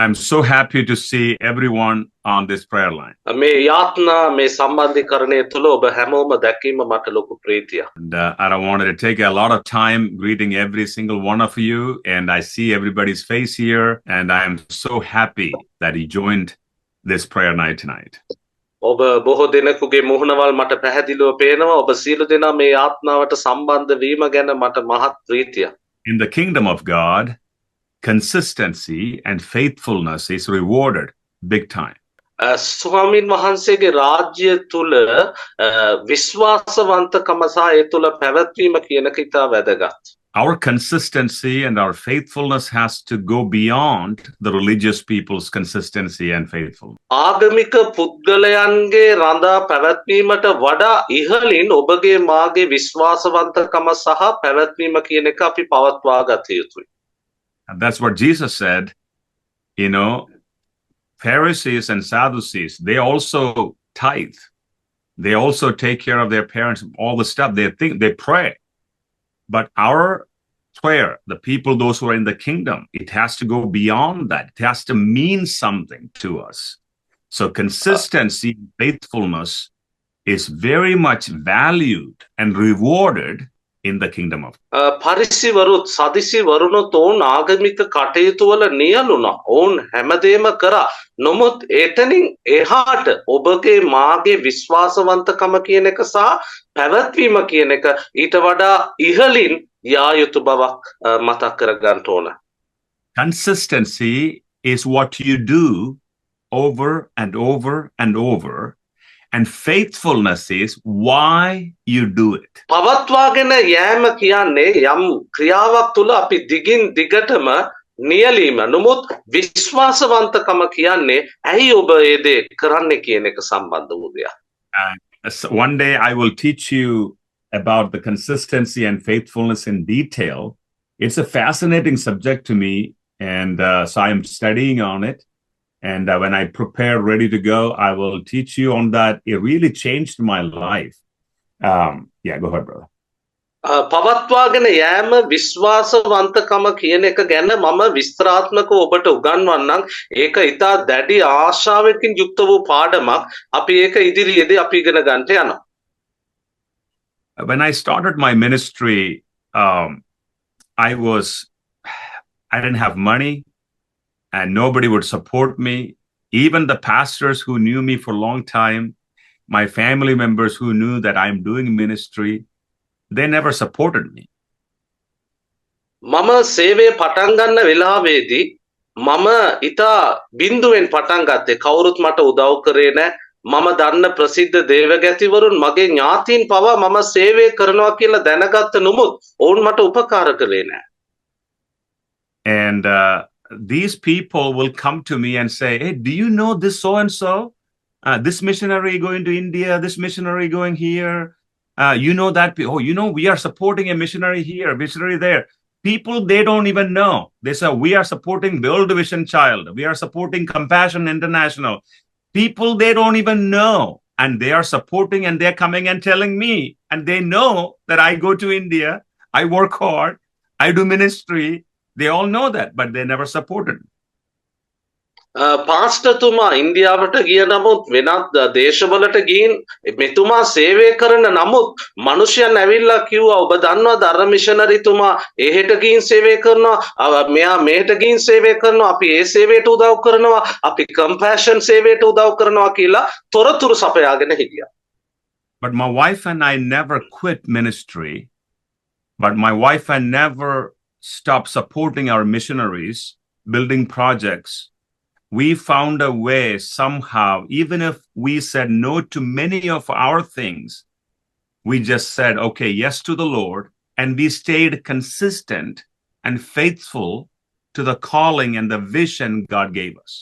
I'm so happy to see everyone on this prayer line. මේ යාත්නා මේ සම්බන්ධීකරණය තුළ ඔබ හැමෝම දැකීම මට ලොකු ප්‍රීතියක්. And I don't want to take a lot of time greeting every single one of you. And I see everybody's face here. And I am so happy that you joined this prayer night tonight. ඔබ බොහෝ දෙනෙකුගේ මුහුණවල් මට පැහැදිලිව පේනවා. ඔබ සියලු දෙනා මේ යාත්නාවට සම්බන්ධ වීම ගැන මට මහත් ප්‍රීතියක්. In the kingdom of God, consistency and faithfulness is rewarded big time. ස්වාමීන් වහන්සේගේ රාජ්‍ය තුල විශ්වාසවන්තකම සහ ඒ තුල පැවැත්වීම කියන එක ඉතා වැදගත්. Our consistency and our faithfulness has to go beyond the religious people's consistency and faithfulness. ආගමික පුද්ගලයන්ගේ රඳා පැවැත්වීමට වඩා ඉහළින් ඔබගේ මාගේ විශ්වාසවන්තකම සහ පැවැත්වීම කියන එක අපි පවත්වා ගත යුතුයි. And that's what Jesus said. You know, Pharisees and Sadducees, they also tithe. They also take care of their parents, all the stuff. They pray. But our prayer, the people, those who are in the kingdom, it has to go beyond that. It has to mean something to us. So consistency, faithfulness is very much valued and rewarded in the kingdom of God. පරිසිවරුත් සදිසිවරුණුත් ඔවුන් ආගමික කටයුතු වල නියලුණා. ඔවුන් හැමදේම කරා. නමුත් එතනින් එහාට ඔබගේ මාගේ විශ්වාසවන්තකම කියන එක සහ පැවැත්වීම කියන එක ඊට වඩා ඉහළින් යා යුතු බවක් මතක් කරගන්න ඕන. Consistency is what you do over and over and over. And faithfulness is why you do it. පවත්වාගෙන යෑම කියන්නේ යම් ක්‍රියාවක් තුල අපි දිගින් දිගටම නියැලීම. නමුත් විශ්වාසවන්තකම කියන්නේ ඇයි ඔබ ඒ දේ කරන්නේ කියන එක සම්බන්ධ වූ දෙයක්. So one day I will teach you about the consistency and faithfulness in detail. It's a fascinating subject to me, and so I'm studying on it. And when I prepare, ready to go, I will teach you on that. It really changed my life. Yeah, go ahead, brother. පවත්වාගෙන යෑම විශ්වාසවන්තකම කියන එක ගැන මම විස්තරාත්මකව ඔබට උගන්වන්නම්. ඒක ඉතා දැඩි ආශාවකින් යුක්ත වූ පාඩමක්. අපි ඒක ඉදිරියේදී අපි ඉගෙන ගන්නට යනවා. When I started my ministry, I didn't have money. And nobody would support me. Even the pastors who knew me for a long time, my family members who knew that I'm doing ministry, they never supported me. මම සේවය පටන් ගන්න වෙලාවේදී මම ඉතා බිඳුවෙන් පටන් ගත්තේ. කවුරුත් මට උදව් කරේ නැහැ. මම දන්න ප්‍රසිද්ධ දේවගැතිවරුන් මගේ ඥාතීන් පවා මම සේවය කරනවා කියලා දැනගත්ත නමුත් ඔවුන් මට උපකාර කළේ නැහැ. And these people will come to me and say, hey, do you know this so-and-so? This missionary going to India, this missionary going here. You know that, we are supporting a missionary here, a missionary there. People, they don't even know. They say, we are supporting World Vision Child. We are supporting Compassion International. People, they don't even know. And they are supporting and they're coming and telling me. And they know that I go to India, I work hard, I do ministry. They all know that, but they never supported me. පාස්ටර්තුමා ඉන්දියාවට ගිය නමුත් වෙනත් දේශවලට ගිහින් මෙතුමා සේවය කරන නමුත් මිනිසයන් ඇවිල්ලා කිව්වා ඔබ දන්නවද අර මිෂනරිතුමා එහෙට ගිහින් සේවය කරනවා මෙයා මෙහෙට ගිහින් සේවය කරනවා අපි ඒ සේවයට උදව් කරනවා අපි කම්පැෂන් සේවයට උදව් කරනවා කියලා තොරතුරු සපයාගෙන හිටියා. But my wife and I never quit ministry. But my wife and never stopped supporting our missionaries, building projects. We found a way somehow, even if we said no to many of our things, we just said, okay, yes to the Lord. And we stayed consistent and faithful to the calling and the vision God gave us.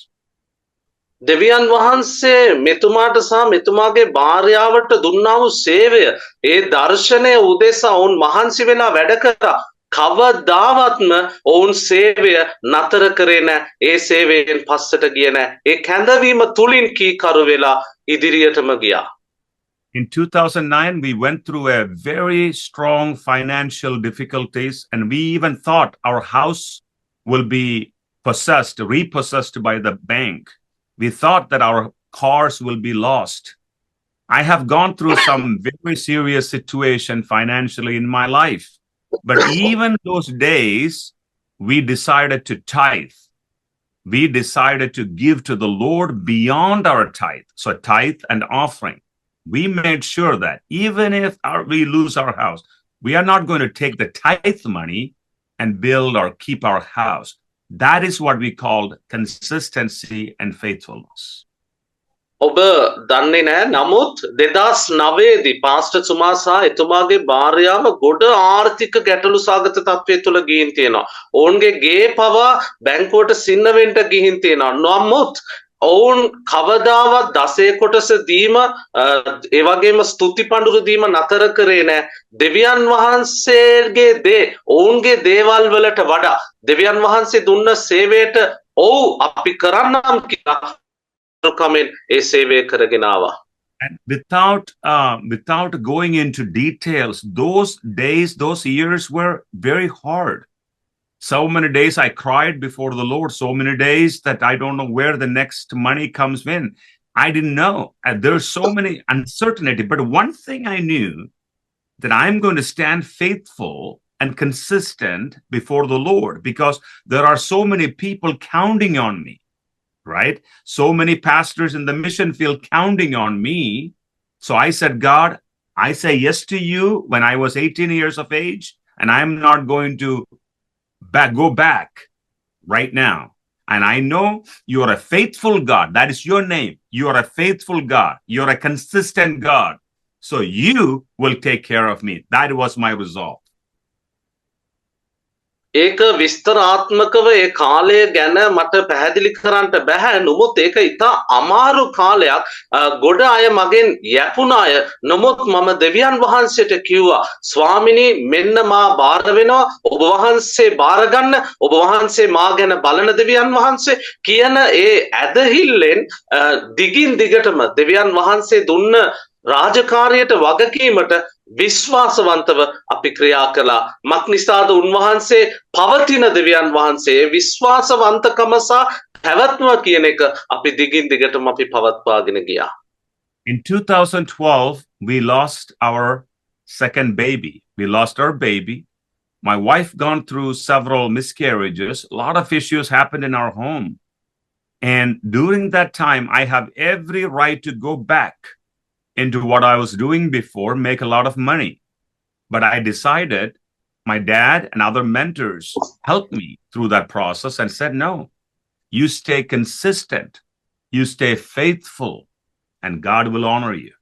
දෙවියන් වහන්සේ මෙතුමාට සහ මෙතුමාගේ භාර්යාවට දුන්නා වූ සේවය ඒ දර්ශනය උදෙසා ඔවුන් මහන්සි වෙලා වැඩ කරා. කවදාවත්ම ඔවුන් සේවය නතර කරේ නැහැ. ඒ සේවයෙන් පස්සට ගියේ නැහැ. ඒ කැඳවීම තුලින් කීකරු වෙලා ඉදිරියටම ගියා. In 2009, we went through a very strong financial difficulties, and we even thought our house will be repossessed by the bank. We thought that our cars will be lost. I have gone through some very serious situation financially in my life. But even those days, we decided to tithe. We decided to give to the Lord beyond our tithe. So tithe and offering. We made sure that even if we lose our house, we are not going to take the tithe money and build or keep our house. That is what we called consistency and faithfulness. ඔබ දන්නේ නැහැ නමුත් 2009 දී pastor තුමා සහ එතුමාගේ භාර්යාව ගොඩ ආර්ථික ගැටලු සාගත තත්ත්වය තුළ ගිහින් තියෙනවා. ඔවුන්ගේ ගේ පවා බැංකුවට සින්න වෙන්න ගිහින් තියෙනවා. නමුත් ඔවුන් කවදාවත් දසය කොටස දීම ඒ වගේම ස්තුති පඬුරු දීම නතර කරේ නැහැ. දෙවියන් වහන්සේගේ ඔවුන්ගේ දේවල් වලට වඩා දෙවියන් වහන්සේ දුන්න සේවයට ඔව් අපි කරන්නම් කියලා And without going into details, those days, those years were very hard. So many days I cried before the Lord, so many days that I don't know where the next money comes in. I didn't know. And there's so many uncertainty. But one thing I knew, that I'm going to stand faithful and consistent before the Lord, because there are so many people counting on me. Right? So many pastors in the mission field counting on me. So I said, God, I say yes to you when I was 18 years of age, and I'm not going to go back right now. And I know you are a faithful God. That is your name. You are a faithful God. You're a consistent God. So you will take care of me. That was my resolve. ඒක විස්තරාත්මකව ඒ කාලය ගැන මට පැහැදිලි කරන්න බෑ. නමුත් ඒක ඉතා අමාරු කාලයක්. ගොඩ අය මගෙන් යැපුණ අය. නමුත් මම දෙවියන් වහන්සේට කිව්වා, ස්වාමිනී මෙන්න මා බාර වෙනවා. ඔබ වහන්සේ බාර ගන්න. ඔබ වහන්සේ මා ගැන බලන දෙවියන් වහන්සේ කියන ඒ ඇදහිල්ලෙන් දිගින් දිගටම දෙවියන් වහන්සේ දුන්න රාජකාරියට වගකීමට විශ්වාසවන්තව අපි ක්‍රියා කළා. මක් නිසාද උන්වහන්සේ පවතින දෙවියන් වහන්සේ විශ්වාසවන්තකම සහ පැවැත්ම කියන එක අපි දිගින් දිගටම අපි පවත්වාගෙන ගියා. In 2012, we lost our second baby. We lost our baby. My wife gone through several miscarriages. A lot of issues happened in our home. And during that time, I have every right to go back into what I was doing before, make a lot of money. But I decided, my dad and other mentors helped me through that process and said, no, you stay consistent, you stay faithful, and God will honor you.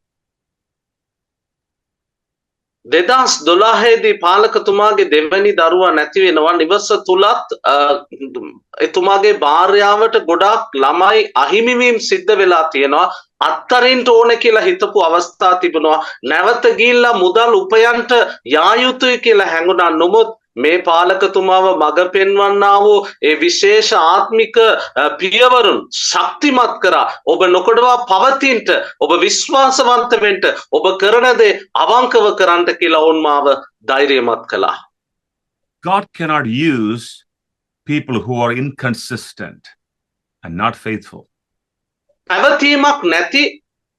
2012 දී පාලකතුමාගේ දෙවැනි දරුවා නැති වෙනවා. නිවස තුලත් එතුමාගේ භාර්යාවට ගොඩාක් ළමයි අහිමිවීම සිද්ධ වෙලා තියෙනවා. අත්තරින්ට ඕන කියලා හිතපු අවස්ථා තිබුණා. නැවත ගිහිල්ලා මුදල් උපයන්ට යා යුතුයි කියලා හැඟුණා. නමුත් මේ පාලකතුමාව මඟ පෙන්වන්නා වූ ඒ විශේෂ ආත්මික පියවරුන් ශක්තිමත් කරා. ඔබ නොකඩවා පවතින්ට, ඔබ විශ්වාසවන්ත වෙන්න, ඔබ කරන දේ අවංකව කරන්න කියලා ඔවුන් මාව ධෛර්යමත් කළා. God cannot use people who are inconsistent and not faithful. පැවතීමක් නැති,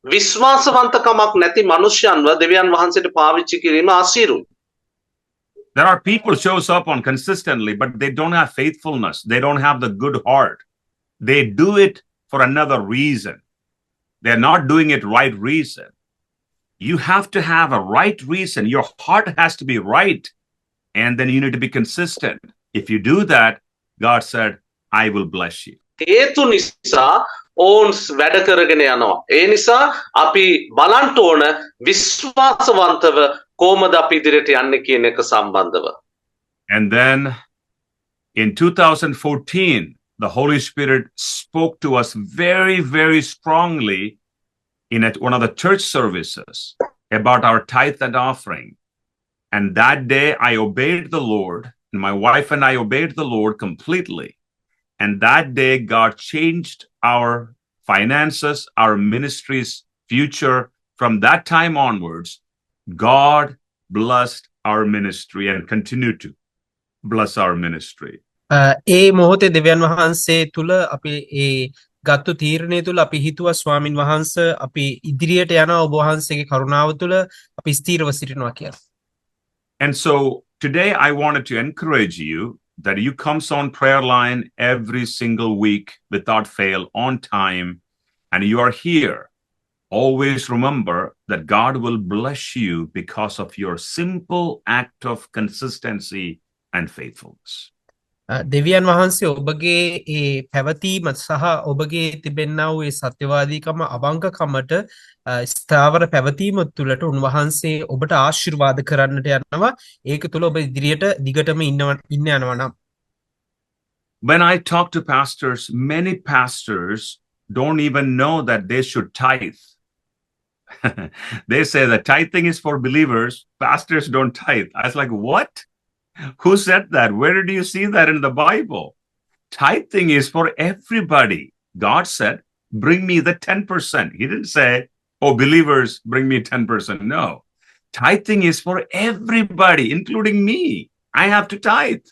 විශ්වාසවන්තකමක් නැති මනුෂ්‍යයන්ව දෙවියන් වහන්සේට පාවිච්චි කිරීම අසීරුයි. There are people shows up on consistently, but they don't have faithfulness. They don't have the good heart. They do it for another reason. They're not doing it right reason. You have to have a right reason. Your heart has to be right. And then you need to be consistent. If you do that, God said, I will bless you. හේතු නිසා ඔවුන් වැඩ කරගෙන යනවා. ඒ නිසා අපි බලන්න ඕන විශ්වාසවන්තව කොහොමද අපි ඉදිරියට යන්නේ කියන එක සම්බන්ධව. And then in 2014, the Holy Spirit spoke to us very, very strongly in one of the church services about our tithe and offering. And that day I obeyed the Lord, and my wife and I obeyed the Lord completely. And that day, God changed our finances, our ministry's future. From that time onwards, God blessed our ministry and continued to bless our ministry. ඒ මොහොතේ දෙවියන් වහන්සේ තුළ අපි ඒ ගත්තු තීරණය තුළ අපි හිතුවා ස්වාමින් වහන්ස අපි ඉදිරියට යන ඔබ වහන්සේගේ කරුණාව තුළ අපි ස්ථීරව සිටිනවා කියලා. And so today I wanted to encourage you that you comes on prayer line every single week without fail on time, and you are here. Always remember that God will bless you because of your simple act of consistency and faithfulness. දෙවියන් වහන්සේ ඔබගේ ඒ පැවතීම සහ ඔබගේ තිබෙන්නා වූ ඒ සත්‍යවාදීකම අවංකකමට ස්ථාවර පැවතීම තුළට උන්වහන්සේ ඔබට ආශිර්වාද කරන්නට යනවා. ඒක තුළ ඔබ ඉදිරියට දිගටම ඉන්න යනවා නම්. When I talk to pastors, many pastors don't even know that they should tithe. They say that tithing is for believers. Pastors don't tithe. I was like, what? Who said that? Where did you see that in the Bible? Tithing is for everybody. God said, bring me the 10%. He didn't say, oh, believers, bring me 10%. No. Tithing is for everybody, including me. I have to tithe.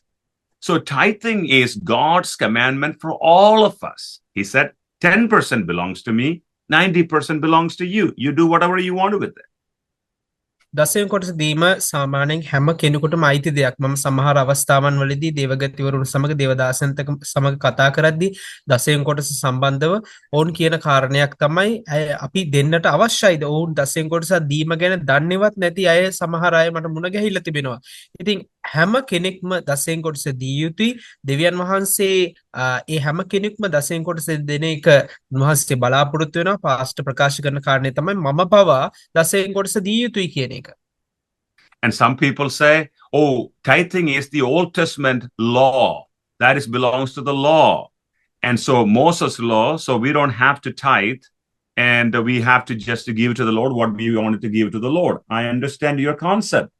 So tithing is God's commandment for all of us. He said, 10% belongs to me, 90% belongs to you. You do whatever you want with it. දසයෙන් කොටස දීම සාමාන්‍යයෙන් හැම කෙනෙකුටම අයිති දෙයක්. මම සමහර අවස්ථාවන් වලදී දේවගතිවරුන් සමග දේවදාසයන්ට සමග කතා කරද්දී දසයෙන් කොටස සම්බන්ධව ඔවුන් කියන කාරණයක් තමයි අපි දෙන්නට අවශ්‍යයිද? ඔවුන් දසයෙන් කොටස දීම ගැන දන්නේවත් නැති අය සමහර අය මට මුණ ගැහිලා තිබෙනවා. ඉතින් හැම කෙනෙක්ම දසයෙන් කොටස දී යුතුයි. දෙවියන් වහන්සේ ඒ හැම කෙනෙක්ම දසයෙන් කොටස දෙන එක උන්වහන්සේ බලාපොරොත්තු වෙනවා. පාස්ටර් ප්‍රකාශ කරන කාරණේ තමයි මම පවා දසයෙන් කොටස දී යුතුයි කියන එක. And some people say, oh, tithing is the Old Testament law. That is belongs to the law. And so Moses' law, so we don't have to tithe and we have to just give to the Lord what we wanted to give to the Lord. I understand your concept.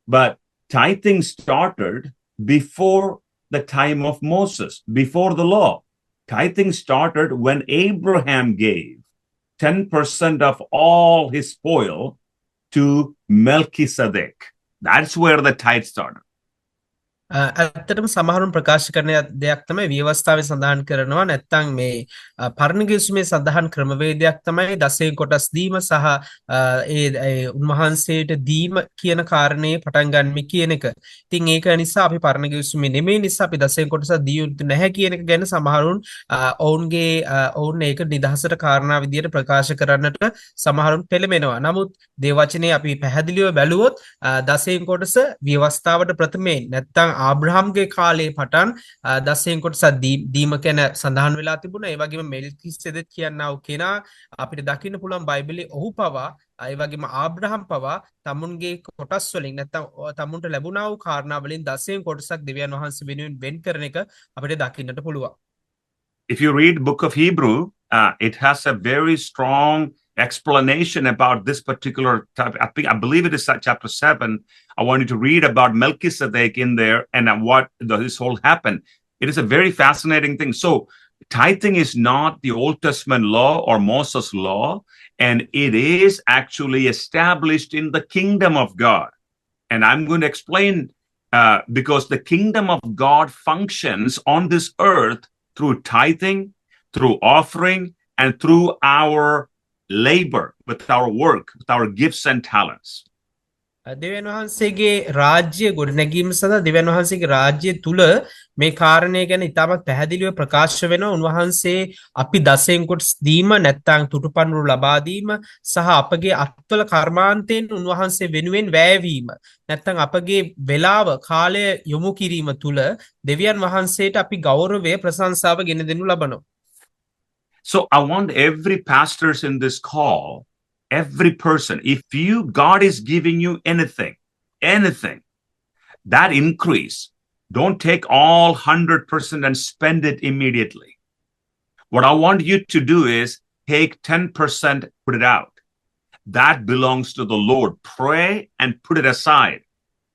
But tithing started before the time of Moses, before the law. Tithing started when Abraham gave 10% of all his spoil to Melchizedek. That's where the tithe started. ඇත්තටම සමහරුන් ප්‍රකාශ කරන දෙයක් තමයි ව්‍යවස්ථාවේ සඳහන් කරනවා නැත්නම් මේ පරණ ගිවිසුමේ සඳහන් ක්‍රමවේදයක් තමයි දසයෙන් කොටස් දීම සහ ඒ උන්වහන්සේට දීම කියන කාරණේ පටන් ගන්න කියන එක. ඉතින් ඒක නිසා අපි පරණ ගිවිසුමේ නෙමෙයි නිසා අපි දසයෙන් කොටස දී යුතු නැහැ කියන එක ගැන සමහරුන් ඔවුන් ඒක නිදහසට කාරණා විදියට ප්‍රකාශ කරන්නට සමහරුන් පෙළඹෙනවා. නමුත් දේවචනේ අපි පැහැදිලිව බැලුවොත් දසයෙන් කොටස ව්‍යවස්ථාවට ප්‍රථමයෙන් නැත්නම් ආබ්‍රහම්ගේ කාලේ පටන් දසයෙන් කොටස දීම ගැන සඳහන් වෙලා තිබුණා. ඒ වගේම මෙල්කිසෙදෙක් කියනා වූ කෙනා අපිට දකින්න පුළුවන් බයිබලයේ ඔහු පවා ඒ වගේම ආබ්‍රහම් පවා තමුන්ගේ කොටස් වලින් නැත්නම් තමුන්ට ලැබුණා වූ කාරණා වලින් දසයෙන් කොටසක් දෙවියන් වහන්සේ වෙනුවෙන් වෙන් කරන එක අපිට දකින්නට පුළුවන්. If you read book of Hebrew, it has a very strong explanation about this particular type. I believe it is chapter 7. I want you to read about Melchizedek in there and what this whole happened. It is a very fascinating thing. So tithing is not the Old Testament law or Moses' law, and it is actually established in the kingdom of God. And I'm going to explain because the kingdom of God functions on this earth through tithing, through offering, and through our labor, with our work, with our gifts and talents. දෙවියන් වහන්සේගේ රාජ්‍ය ගොඩනැගීම සඳහා දෙවියන් වහන්සේගේ රාජ්‍ය තුල මේ කාරණය ගැන ඉතාමත් පැහැදිලිව ප්‍රකාශ වෙනවා. උන්වහන්සේ අපි දසයෙන් කොටස් දීම නැත්නම් තුටුපන්රු ලබා දීම සහ අපගේ අත්වල කර්මාන්තයෙන් උන්වහන්සේ වෙනුවෙන් වැයවීම නැත්නම් අපගේ වේලාව කාලය යොමු කිරීම තුල දෙවියන් වහන්සේට අපි ගෞරවය ප්‍රශංසාව ගෙන දෙනු ලබනවා. So I want every pastors in this call, every person, if God is giving you anything, that increase, don't take all 100% and spend it immediately. What I want you to do is take 10%, put it out. That belongs to the Lord. Pray and put it aside.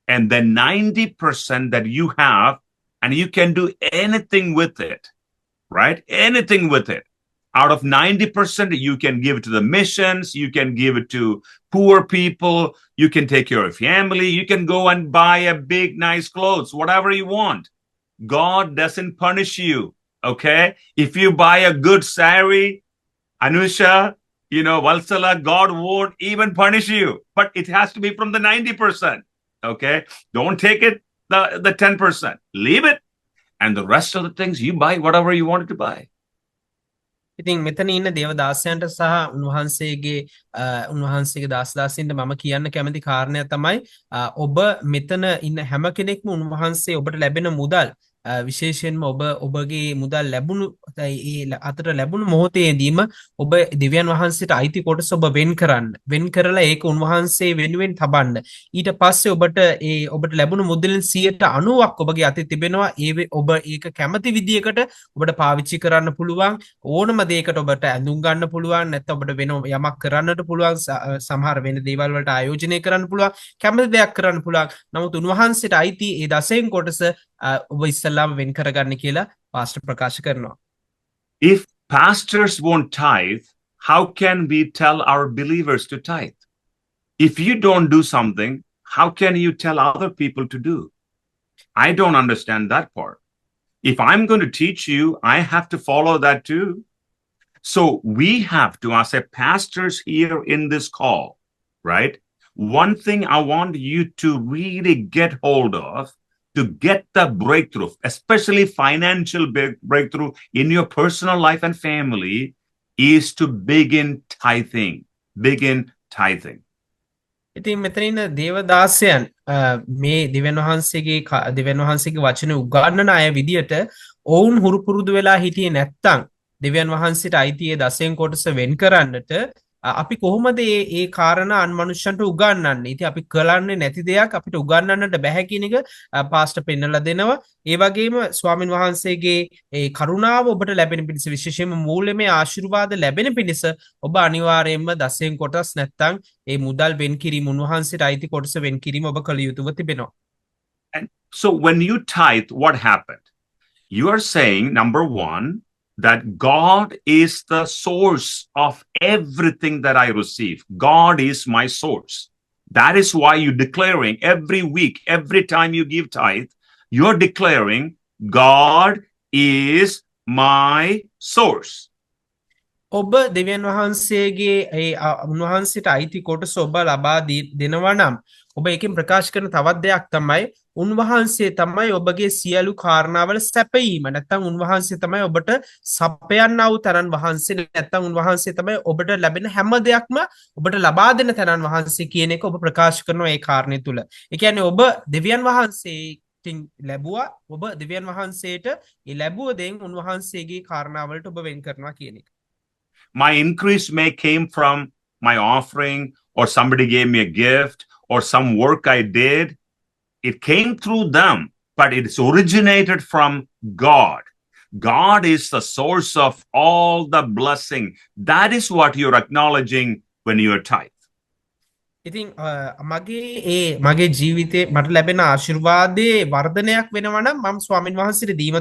And then 90% that you have, and you can do anything with it, right? Anything with it. Out of 90%, you can give it to the missions, you can give it to poor people, you can take care of family, you can go and buy a big, nice clothes, whatever you want. God doesn't punish you. Okay. If you buy a good saree, Anusha, Valsala, God won't even punish you, but it has to be from the 90%. Okay. Don't take it, the 10%. Leave it. And the rest of the things, you buy whatever you wanted to buy. ඉතින් මෙතන ඉන්න දේවදාසයන්ට සහ උන්වහන්සේගේ දාසදාසින්ට මම කියන්න කැමති කාරණය තමයි ඔබ මෙතන ඉන්න හැම කෙනෙක්ම උන්වහන්සේ ඔබට ලැබෙන මුදල් විශේෂයෙන්ම ඔබගේ මුදල් ලැබුණු අතට ලැබුණු මොහොතේදීම ඔබ දෙවියන් වහන්සේට අයිති කොටස ඔබ වෙන් කරලා ඒක උන්වහන්සේ වෙනුවෙන් තබන්න. ඊට පස්සේ ඔබට ලැබුණු මුදලින් 90%ක් ඔබගේ අතේ තිබෙනවා. ඔබ ඒක කැමති විදියකට ඔබට පාවිච්චි කරන්න පුළුවන්. ඕනම දෙයකට ඔබට ඇඳුම් ගන්න පුළුවන්, නැත්නම් ඔබට වෙන යමක් කරන්නට පුළුවන්, සමහර වෙන දේවල් වලට ආයෝජනය කරන්න පුළුවන්, කැමති දෙයක් කරන්න පුළුවන්. නමුත් උන්වහන්සේට අයිති ඒ දසයෙන් කොටස ඔබ ඉස්සල්ලාම වෙන් කරගන්න කියලා පාස්ටර් ප්‍රකාශ කරනවා. If pastors won't tithe, how can we tell our believers to tithe? If you don't do something, how can you tell other people to do? I don't understand that part. If I'm going to teach you, I have to follow that too. So we have to, as a pastors here in this call, right? One thing I want you to really get hold of, to get the breakthrough, especially financial breakthrough in your personal life and family, is to begin tithing. Begin tithing. ඉතින් මෙතන ඉන්න දේවදාසයන් මේ දෙවියන් වහන්සේගේ වචන උගන්වන අය විදියට ඔවුන් හුරු පුරුදු වෙලා හිටියේ නැත්තම් දෙවියන් වහන්සේට අයිති ඒ දසයෙන් කොටස වෙන් කරන්නට අපි කොහොමද ඒ කාරණා අන් මනුෂ්‍යන්ට උගන්වන්නේ? ඉතින් අපි කරන්නේ නැති දෙයක් අපිට උගන්වන්නට බැහැ කියන එක පාස්ටර් පෙන්නලා දෙනවා. ඒ වගේම ස්වාමින් වහන්සේගේ ඒ කරුණාව ඔබට ලැබෙන පිණිස, විශේෂයෙන්ම මූල්‍යමය ආශිර්වාද ලැබෙන පිණිස ඔබ අනිවාර්යයෙන්ම දසයෙන් කොටස් නැත්තම් ඒ මුදල් වෙන් කිරීම, උන්වහන්සේට අයිති කොටස වෙන් කිරීම ඔබ කළ යුතුව තිබෙනවා. And so when you tithe, what happened? You are saying, number one, that God is the source of everything that I receive. God is my source. That is why you're declaring every week, every time you give tithe, you're declaring God is my source. ඔබ දෙවියන් වහන්සේගේ උන්වහන්සේට අයිති කොටස ඔබ ලබා දෙනවා නම් ඔබ එකෙන් ප්‍රකාශ කරන තවත් දෙයක් තමයි උන්වහන්සේ තමයි ඔබගේ සියලු කාරණාවල සැපයීම. නැත්තම් උන්වහන්සේ තමයි ඔබට සපයන්නා වූ තරන් වහන්සේ, නැත්තම් උන්වහන්සේ තමයි ඔබට ලැබෙන හැම දෙයක්ම ඔබට ලබා දෙන තරන් වහන්සේ කියන එක ඔබ ප්‍රකාශ කරනවා ඒ කාරණේ තුල. ඒ කියන්නේ ඔබ දෙවියන් වහන්සේකින් ලැබුවා, ඔබ දෙවියන් වහන්සේට ඒ ලැබුව දෙයින් උන්වහන්සේගේ කාරණාවලට ඔබ වෙන් කරනවා කියන එක. My increase may came from my offering, or somebody gave me a gift, or some work I did. It came through them, but it's originated from God. God is the source of all the blessing. That is what you're acknowledging when you are tithe. ඉතින් මගේ ජීවිතේ මට ලැබෙන ආශිර්වාදයේ වර්ධනයක් වෙනවා නම් මම ස්වාමින් වහන්සේට දීම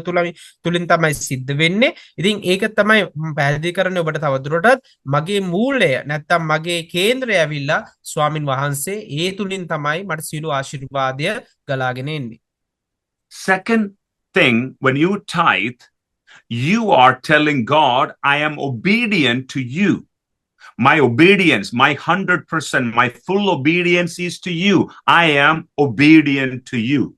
තුලින් තමයි සිද්ධ වෙන්නේ. ඉතින් ඒක තමයි පැහැදිලි කරන්නේ ඔබට තවදුරටත් මගේ මූලය නැත්තම් මගේ කේන්ද්‍රය ඇවිල්ලා ස්වාමින් වහන්සේ ඒ තුලින් තමයි මට සියලු ආශිර්වාදය ගලාගෙන එන්නේ. Second thing, when you tithe, you are telling God, I am obedient to you. My obedience, my 100%, my full obedience is to you. I am obedient to you.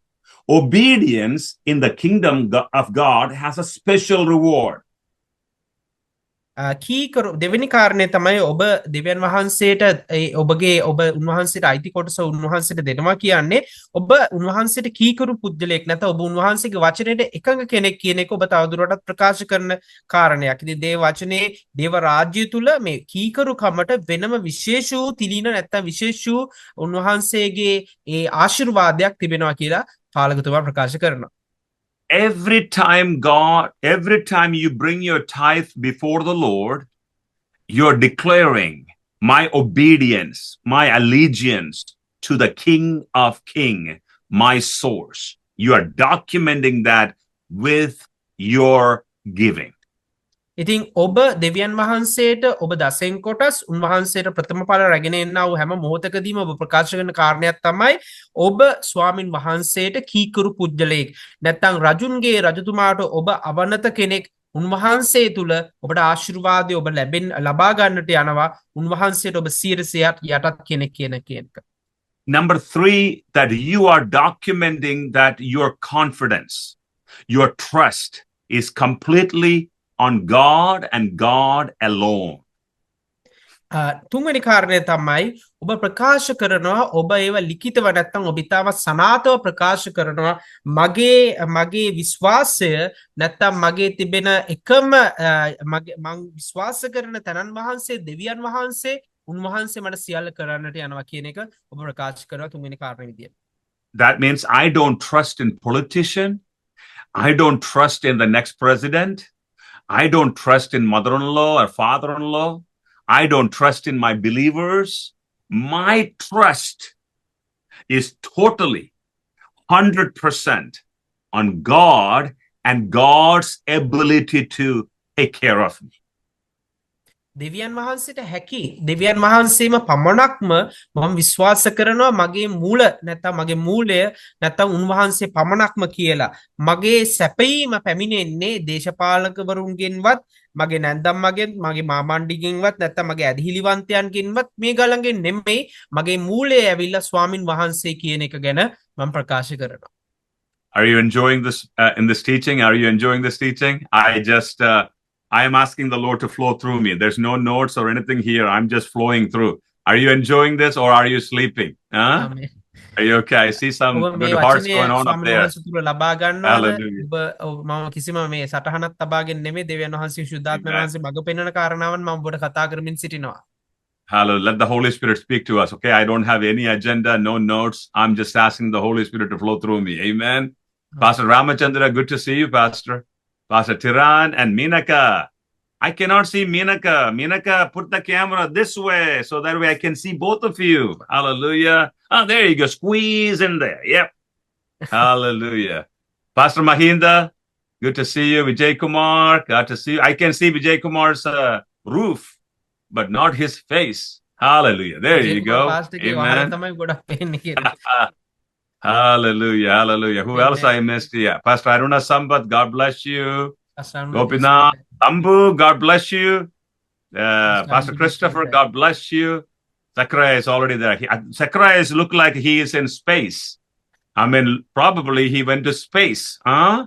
Obedience in the kingdom of God has a special reward. කීකරු දෙවෙනි කාරණේ තමයි ඔබ දෙවියන් වහන්සේට ඔබ උන්වහන්සේට අයිති කොටස උන්වහන්සේට දෙනවා කියන්නේ ඔබ උන්වහන්සේට කීකරු පුද්ගලයෙක් නැත්නම් ඔබ උන්වහන්සේගේ වචනයට එකඟ කෙනෙක් කියන එක ඔබ තවදුරටත් ප්‍රකාශ කරන කාරණයක්. ඉතින් දේව වචනේ දේව රාජ්‍ය තුල මේ කීකරු කමට වෙනම විශේෂ වූ තිලින නැත්නම් විශේෂ වූ උන්වහන්සේගේ ඒ ආශිර්වාදයක් තිබෙනවා කියලා පාලකතුමා ප්‍රකාශ කරනවා. Every time you bring your tithe before the Lord, you're declaring my obedience, my allegiance to the King of Kings, my source. You are documenting that with your giving. ඉතින් ඔබ දෙවියන් වහන්සේට ඔබ දසෙන් කොටස් උන්වහන්සේට ප්‍රථම පල රැගෙන එන්නා වූ හැම මොහොතකදීම ඔබ ප්‍රකාශ කරන කාරණයක් තමයි ඔබ ස්වාමින් වහන්සේට කීකරු පුද්ගලයෙක් නැත්තං රජුන්ගේ රජතුමාට ඔබ අවනත කෙනෙක් උන්වහන්සේ තුළ ඔබට ආශිර්වාදය ඔබ ලබා ගන්නට යනවා උන්වහන්සේට ඔබ සියරසයක් යටත් කෙනෙක් කියන කියනක. Number 3, that you are documenting that your confidence, your trust is completely on God and God alone. තුන්වැනි කාරණය තමයි ඔබ ප්‍රකාශ කරනවා ඔබ ඒව ලිඛිතව නැත්තම් ඔබ ඉතාමත් සනාතව ප්‍රකාශ කරනවා මගේ විශ්වාසය නැත්තම් මගේ තිබෙන එකම මං විශ්වාස කරන තැනන් වහන්සේ දෙවියන් වහන්සේ උන්වහන්සේ මට සියල්ල කරන්නට යනවා කියන එක ඔබ ප්‍රකාශ කරනවා තුන්වෙනි කාරණය විදියට. That means I don't trust in politician. I don't trust in the next president. I don't trust in mother-in-law or father-in-law. I don't trust in my believers. My trust is totally 100% on God and God's ability to take care of me. දෙවියන් වහන්සේට හැකි දෙවියන් වහන්සේම පමණක්ම මම විශ්වාස කරනවා මගේ මූල නැත්තම් මගේ මූලය නැත්තම් උන්වහන්සේ පමණක්ම කියලා මගේ සැපීම පැමිණෙන්නේ දේශපාලකවරුන්ගෙන්වත් මගේ නැන්දම්මගෙන් මගේ මාමණ්ඩිගෙන්වත් නැත්තම් මගේ ඇදහිලිවන්තයන්ගෙන්වත් මේ ගලන්ගෙන් නෙමෙයි මගේ මූලය ඇවිල්ලා ස්වාමින් වහන්සේ කියන එක ගැන මම ප්‍රකාශ කරනවා. Are you enjoying this in this teaching? Are you enjoying this teaching? I am asking the Lord to flow through me. There's no notes or anything here. I'm just flowing through. Are you enjoying this or are you sleeping? Huh? Amen. Are you okay? I see some good hearts going on up there. මම කිසිම මේ සටහනක් තබාගෙන නෙමෙයි දෙවියන් වහන්සේ ශුද්ධාත්ම වහන්සේ මඟ පෙන්වන කාරණාවන් මම ඔබට කතා කරමින් සිටිනවා. Hallelujah. Let the Holy Spirit speak to us. Okay. I don't have any agenda, no notes. I'm just asking the Holy Spirit to flow through me. Amen. Pastor Ramachandra, good to see you, Pastor. Pastor Tiran and Minaka. I cannot see Minaka. Minaka, put the camera this way so that way I can see both of you. Hallelujah. Oh, there you go. Squeeze in there. Yep. Hallelujah. Pastor Mahinda, good to see you. Vijay Kumar, glad to see you. I can see Vijay Kumar's roof, but not his face. Hallelujah. There you go. Amen. Hallelujah. Hallelujah. Who else I missed? Yeah. Pastor Aruna Sambat, God bless you. Gopinath Ambu, God bless you. Pastor Christopher, God bless you. Zachariah is already there. Zachariah look like he is in space. I mean, probably he went to space. Huh?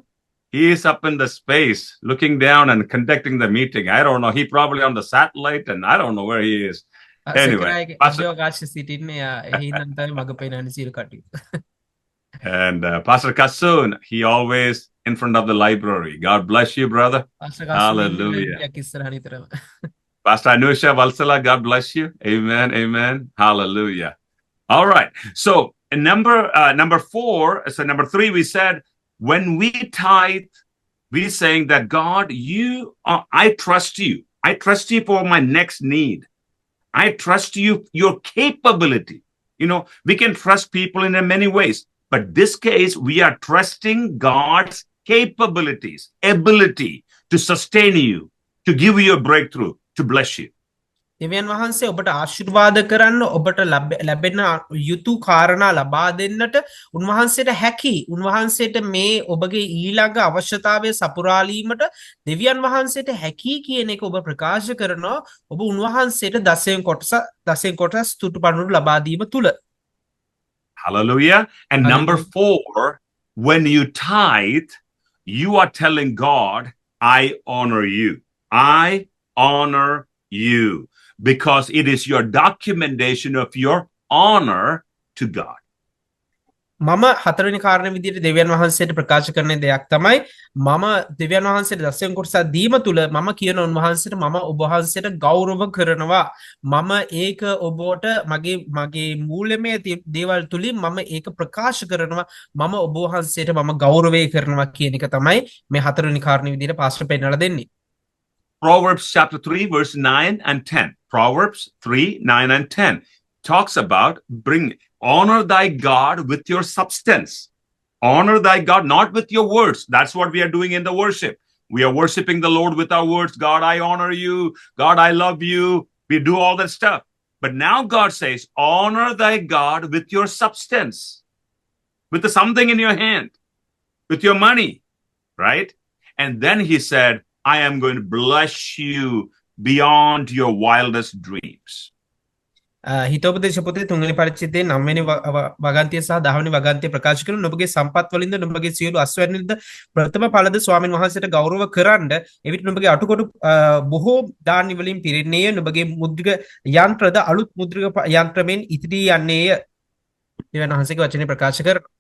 He is up in the space looking down and conducting the meeting. I don't know. He probably on the satellite and I don't know where he is. Anyway. And Pastor Kasun, he always in front of the library. God bless you, brother. Hallelujah. Pastor Anusha Valsala, God bless you. Amen. Amen. Hallelujah. All right. So number 4, so number 3, we said, when we tithe, we're saying that God, I trust you. I trust you for my next need. I trust you, your capability. You know, we can trust people in many ways. But this case, we are trusting God's capabilities, ability to sustain you, to give you a breakthrough, to bless you. දෙවියන් වහන්සේ ඔබට ආශිර්වාද කරන්න ඔබට ලැබෙන යුතු කාරණා ලබා දෙන්නට උන්වහන්සේට හැකි උන්වහන්සේට මේ ඔබගේ ඊළඟ අවශ්‍යතාවය සපුරාලීමට දෙවියන් වහන්සේට හැකි කියන එක ඔබ ප්‍රකාශ කරනවා ඔබ උන්වහන්සේට දසයෙන් කොටස් තුටු පණුරු ලබා දීම තුල. Hallelujah. And number 4, when you tithe, you are telling God, I honor you. I honor you. Because it is your documentation of your honor to God. මම හතරවෙනි කාරණේ විදිහට දෙවියන් වහන්සේට ප්‍රකාශ කරන දෙයක් තමයි මම දෙවියන් වහන්සේට දසයෙන් කොටසක් දීම තුල මම කියන උන්වහන්සේට මම ඔබ වහන්සේට ගෞරව කරනවා මම ඒක ඔබට මගේ මූල්‍යමය දේවල් තුලින් මම ඒක ප්‍රකාශ කරනවා මම ඔබ වහන්සේට මම ගෞරවය කරනවා කියන එක තමයි මේ හතරවෙනි කාරණේ විදිහට පාස්ටර් පෙන්නලා දෙන්නේ. Proverbs chapter 3 verse 9 and 10. Proverbs 3, 9 and 10 talks about honor thy God with your substance. Honor thy God, not with your words. That's what we are doing in the worship. We are worshiping the Lord with our words. God, I honor you. God, I love you. We do all that stuff. But now God says, honor thy God with your substance, with something in your hand, with your money, right? And then he said, I am going to bless you beyond your wildest dreams. හිතෝපදේශ පොතේ 3 වෙනි පරිච්ඡේදයේ 9 වෙනි වගන්තිය සහ 10 වෙනි වගන්තිය ප්‍රකාශ කරන නුඹගේ සම්පත් වලින්ද නුඹගේ සියලු අස්වැන්නේද ප්‍රථම ඵලද ස්වාමින් වහන්සේට ගෞරව කරන්න එවිට නුඹගේ අටකොඩු බොහෝ ධාන්‍ය වලින් පිරෙන්නේය නුඹගේ මුද්‍රික යන්ත්‍රද අලුත් මුද්‍රික යන්ත්‍රමෙන් ඉතිරී යන්නේය දෙවියන් වහන්සේගේ වචනේ ප්‍රකාශ කරනවා.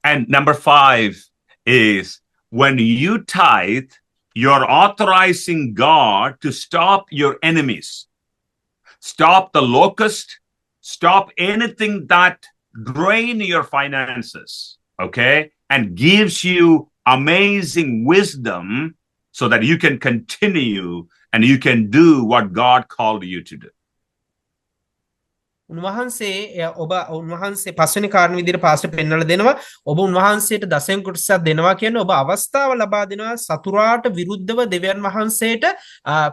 And number 5 is when you tithe, you're authorizing God to stop your enemies. Stop the locust, stop anything that drain your finances, okay? And gives you amazing wisdom so that you can continue and you can do what God called you to do. උන්වහන්සේ ඔබ උන්වහන්සේ පස්වෙනි කාරණ විදිහට pastor පෙන්වලා දෙනවා ඔබ උන්වහන්සේට දසෙන් කොටසක් දෙනවා කියන්නේ ඔබ අවස්ථාව ලබා දෙනවා සතුරාට විරුද්ධව දෙවියන් වහන්සේට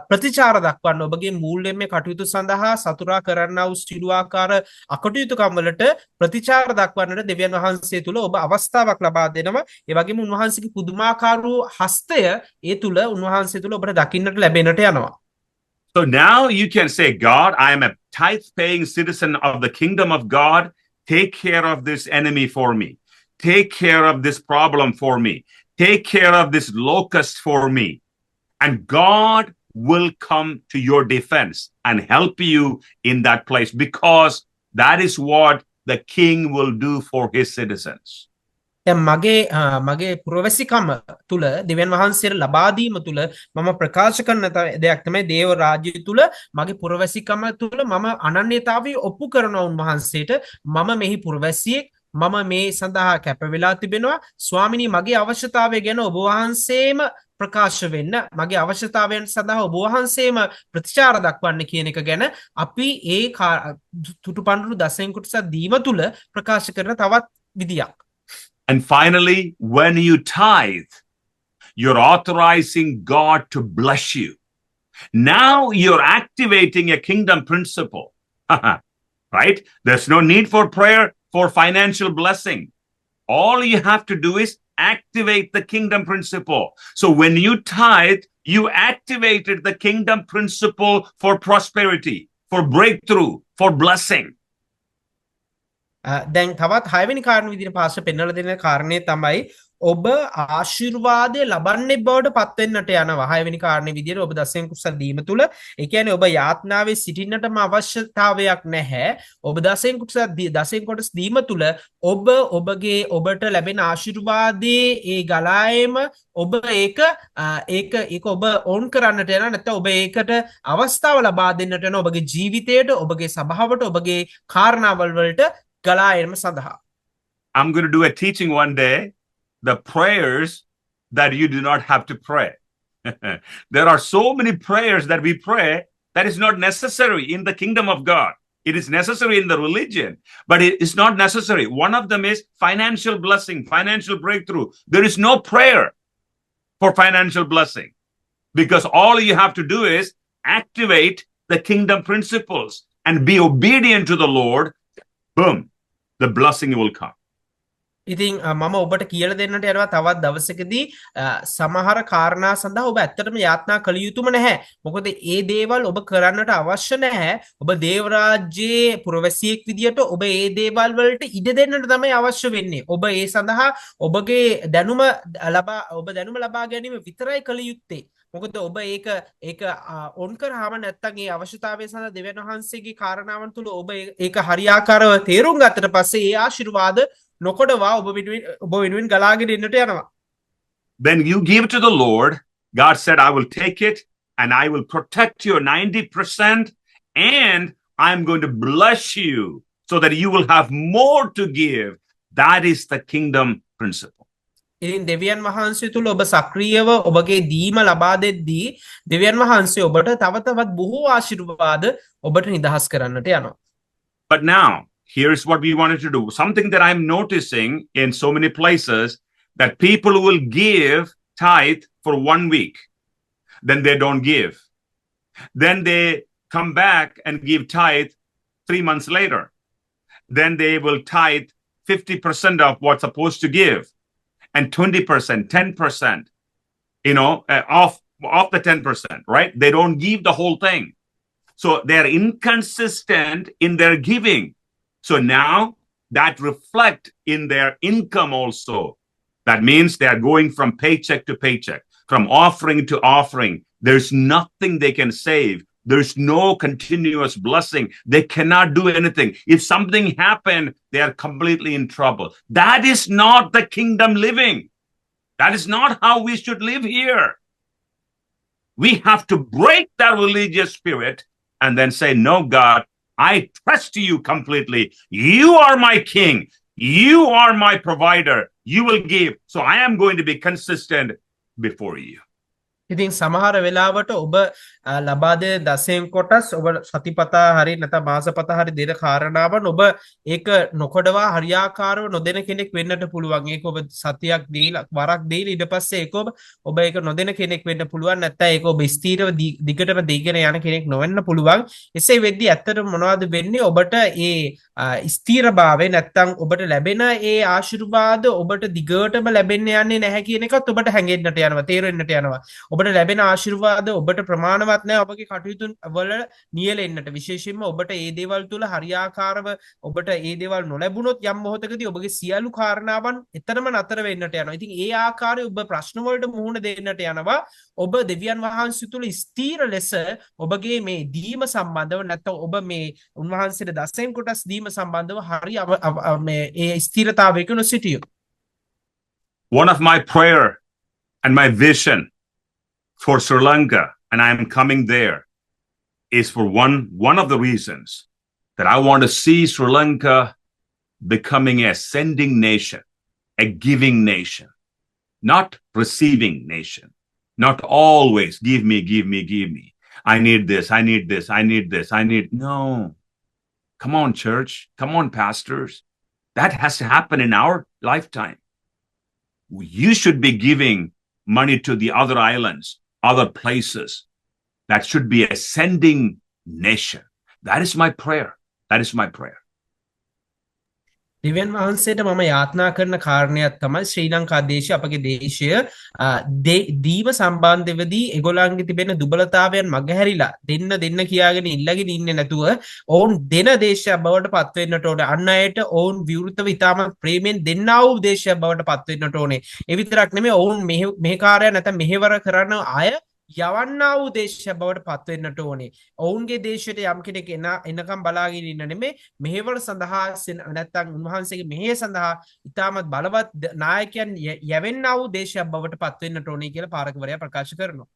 ප්‍රතිචාර දක්වන්න ඔබගේ මූල්‍යමය කටයුතු සඳහා සතුරා කරන්නා වූ සිළු ආකාර අකටයුතුකම් වලට ප්‍රතිචාර දක්වන්නට දෙවියන් වහන්සේ තුල ඔබ අවස්ථාවක් ලබා දෙනවා ඒ වගේම උන්වහන්සේගේ පුදුමාකාර වූ හස්තය ඒ තුල උන්වහන්සේ තුල ඔබට දකින්නට ලැබෙන්නට යනවා. So now you can say, God, I am a tithe-paying citizen of the kingdom of God. Take care of this enemy for me. Take care of this problem for me. Take care of this locust for me. And God will come to your defense and help you in that place because that is what the king will do for his citizens. දැන් මගේ පුරවැසිකම තුල දෙවියන් වහන්සේට ලබා දීම තුල මම ප්‍රකාශ කරන දෙයක් තමයි දේව රාජ්‍යය තුල මගේ පුරවැසිකම තුල මම අනන්‍යතාවය ඔප්පු කරනවා උන්වහන්සේට මම මෙහි පුරවැසියෙක් මම මේ සඳහා කැප වෙලා තිබෙනවා ස්වාමිනී මගේ අවශ්‍යතාවය ගැන ඔබ වහන්සේම ප්‍රකාශ වෙන්න මගේ අවශ්‍යතාවයන් සඳහා ඔබ වහන්සේම ප්‍රතිචාර දක්වන්න කියන එක ගැන අපි ඒ තුටුපඬුරු දසෙන් කොටසක් දීම තුල ප්‍රකාශ කරන තවත් විදියක්. And finally, when you tithe, you're authorizing God to bless you. Now you're activating a kingdom principle, right? There's no need for prayer for financial blessing. All you have to do is activate the kingdom principle. So when you tithe, you activated the kingdom principle for prosperity, for breakthrough, for blessing. දැන් තවත් 6 වෙනි කාරණේ විදිහට pastor පෙන්වලා දෙන කාරණේ තමයි ඔබ ආශිර්වාදය ලබන්නේ බවට පත් වෙන්නට යනවා 6 වෙනි කාරණේ විදිහට ඔබ දසෙන් කුසල් දීම තුල ඒ කියන්නේ ඔබ යාත්නාවේ සිටින්නටම අවශ්‍යතාවයක් නැහැ ඔබ දසෙන් කොටස් දීම තුල ඔබට ලැබෙන ආශිර්වාදයේ ඒ ගලායම ඔබ ඒක ඔබ ඕන් කරන්නට යනවා නැත්නම් ඔබ ඒකට අවස්ථාව ලබා දෙන්නට යනවා ඔබගේ ජීවිතයට ඔබගේ සභාවට ඔබගේ කාරණාවල් වලට ගලායම සඳහා. I'm going to do a teaching one day, the prayers that you do not have to pray. There are so many prayers that we pray that is not necessary in the kingdom of God. It is necessary in the religion, but it is not necessary. One of them is financial blessing, financial breakthrough. There is no prayer for financial blessing because all you have to do is activate the kingdom principles and be obedient to the Lord. Boom, the blessing will come. ඉතින් මම ඔබට කියලා දෙන්නට යනවා තවත් දවසකදී සමහර කාරණා සඳහා ඔබ ඇත්තටම යාත්නා කළ යුතුම නැහැ. මොකද ඒ දේවල් ඔබ කරන්නට අවශ්‍ය නැහැ. ඔබ දේව රාජ්‍යයේ පුරවැසියෙක් විදියට ඔබ ඒ දේවල් වලට ඉඩ දෙන්නට තමයි අවශ්‍ය වෙන්නේ. ඔබ ඒ සඳහා ඔබගේ දැනුම ලබා ගැනීම විතරයි කළ යුත්තේ. මොකද ඔබ ඒක ඔන් කරාම නැත්තම් ඒ අවශ්‍යතාවය සඳහා දෙවියන් වහන්සේගේ කාරණාවන් තුල ඔබ ඒක හරියාකාරව තේරුම් ගත්තට පස්සේ ඒ ආශිර්වාද නොකොඩවා ඔබ වෙනුවෙන් ගලාගෙන එන්නට යනවා. When you give to the Lord, God said, I will take it and I will protect your 90% and I'm going to bless you so that you will have more to give. That is the kingdom principle. ඉතින් දෙවියන් වහන්සේ තුල ඔබ සක්‍රියව ඔබගේ දීම ලබා දෙද්දී දෙවියන් වහන්සේ ඔබට තව තවත් බොහෝ ආශිර්වාද ඔබට නිදහස් කරන්නට යනවා. But now, here's what we wanted to do. Something that I'm noticing in so many places that people will give tithe for 1 week. Then they don't give. Then they come back and give tithe 3 months later. Then they will tithe 50% of what's supposed to give, and 20%, 10%, off the 10%, right? They don't give the whole thing. So they're inconsistent in their giving. So now that reflect in their income also. That means they are going from paycheck to paycheck, from offering to offering. There's nothing they can save. There's no continuous blessing. They cannot do anything. If something happened, they are completely in trouble. That is not the kingdom living. That is not how we should live here. We have to break that religious spirit and then say, no, God, I trust you completely. You are my king. You are my provider. You will give. So I am going to be consistent before you. ඉතින් සමහර වෙලාවට ඔබ ලබා දෙන දසයෙන් කොටස් ඔබ සතිපතා හරි නැත්නම් මාසපතා හරි දෙන කාරණාවන් ඔබ ඒක නොකොඩවා හරියාකාරව නොදෙන කෙනෙක් වෙන්නට පුළුවන්. ඒක ඔබ සතියක් දීලා වරක් දීලා ඊට පස්සේ ඒක ඔබ ඒක නොදෙන කෙනෙක් වෙන්න පුළුවන්. නැත්නම් ඒක ඔබ ස්ථීරව දිගටම දීගෙන යන කෙනෙක් නොවෙන්න පුළුවන්. එසේ වෙද්දී ඇත්තටම මොනවද වෙන්නේ? ඔබට ඒ ස්ථීරභාවය නැත්නම් ඔබට ලැබෙන ඒ ආශිර්වාද ඔබට දිගටම ලැබෙන්න යන්නේ නැහැ කියන එකත් ඔබට හැඟෙන්නට යනවා, තේරෙන්නට යනවා. ඔබට ලැබෙන ආශිර්වාද ඔබට ප්‍රමාණවත් නැහැ ඔබගේ කටයුතු වල නියැලෙන්නට. විශේෂයෙන්ම ඔබට ඒ දේවල් තුල හරියාකාරව ඔබට ඒ දේවල් නොලැබුණොත් යම් මොහොතකදී ඔබගේ සියලු කාරණාවන් එතරම් නතර වෙන්නට යනවා. ඉතින් ඒ ආකාරයේ ඔබ ප්‍රශ්න වලට මුහුණ දෙන්නට යනවා. ඔබ දෙවියන් වහන්සේ තුල ස්ථීර ලෙස ඔබගේ මේ දීම සම්බන්ධව නැත්නම් ඔබ මේ උන්වහන්සේට දසෙන් කොටස් දීම සම්බන්ධව හරි මේ ඒ ස්ථිරතාවයක නොසිටියු. One of my prayer and my vision for Sri Lanka, and I am coming there, is for one of the reasons that I want to see Sri Lanka becoming a sending nation, a giving nation, not receiving nation, not always give me, give me, give me. I need this, I need this, I need this, I need. No. Come on, church. Come on, pastors. That has to happen in our lifetime. You should be giving money to the other islands, other places. That should be a sending nation. That is my prayer. That is my prayer. දෙවියන් වහන්සේට මම යාත්නා කරන කාරණයක් තමයි ශ්‍රී ලංකා දේශය අපගේ දේශය දීම සම්බන්ධවදී ඒගොල්ලන්ගේ තිබෙන දුබලතාවයන් මගහැරිලා දෙන්න කියාගෙන ඉල්ලගෙන ඉන්නේ නැතුව ඔවුන් දෙන දේශයක් බවට පත් වෙන්නට ඕනේ. අන් අයට ඔවුන් විවෘතව ඉතාමත් ප්‍රේමයෙන් දෙන්නා වූ දේශයක් බවට පත් වෙන්නට ඕනේ. ඒ විතරක් නෙමෙයි ඔවුන් මෙහෙකාරය නැත්නම් මෙහෙවර කරන අය යවන්නා වූ දේශයක් බවට පත් වෙන්නට ඕනේ. ඔවුන්ගේ දේශයට යම් කෙනෙක් එනකම් බලාගෙන ඉන්න නෙමෙයි මෙහෙවර සඳහා නැත්නම් උන්වහන්සේගේ මෙහෙය සඳහා ඉතාමත් බලවත් නායකයන් යැවෙන්නා වූ දේශයක් බවට පත් වෙන්නට ඕනේ කියලා පාරකවරයා ප්‍රකාශ කරනවා.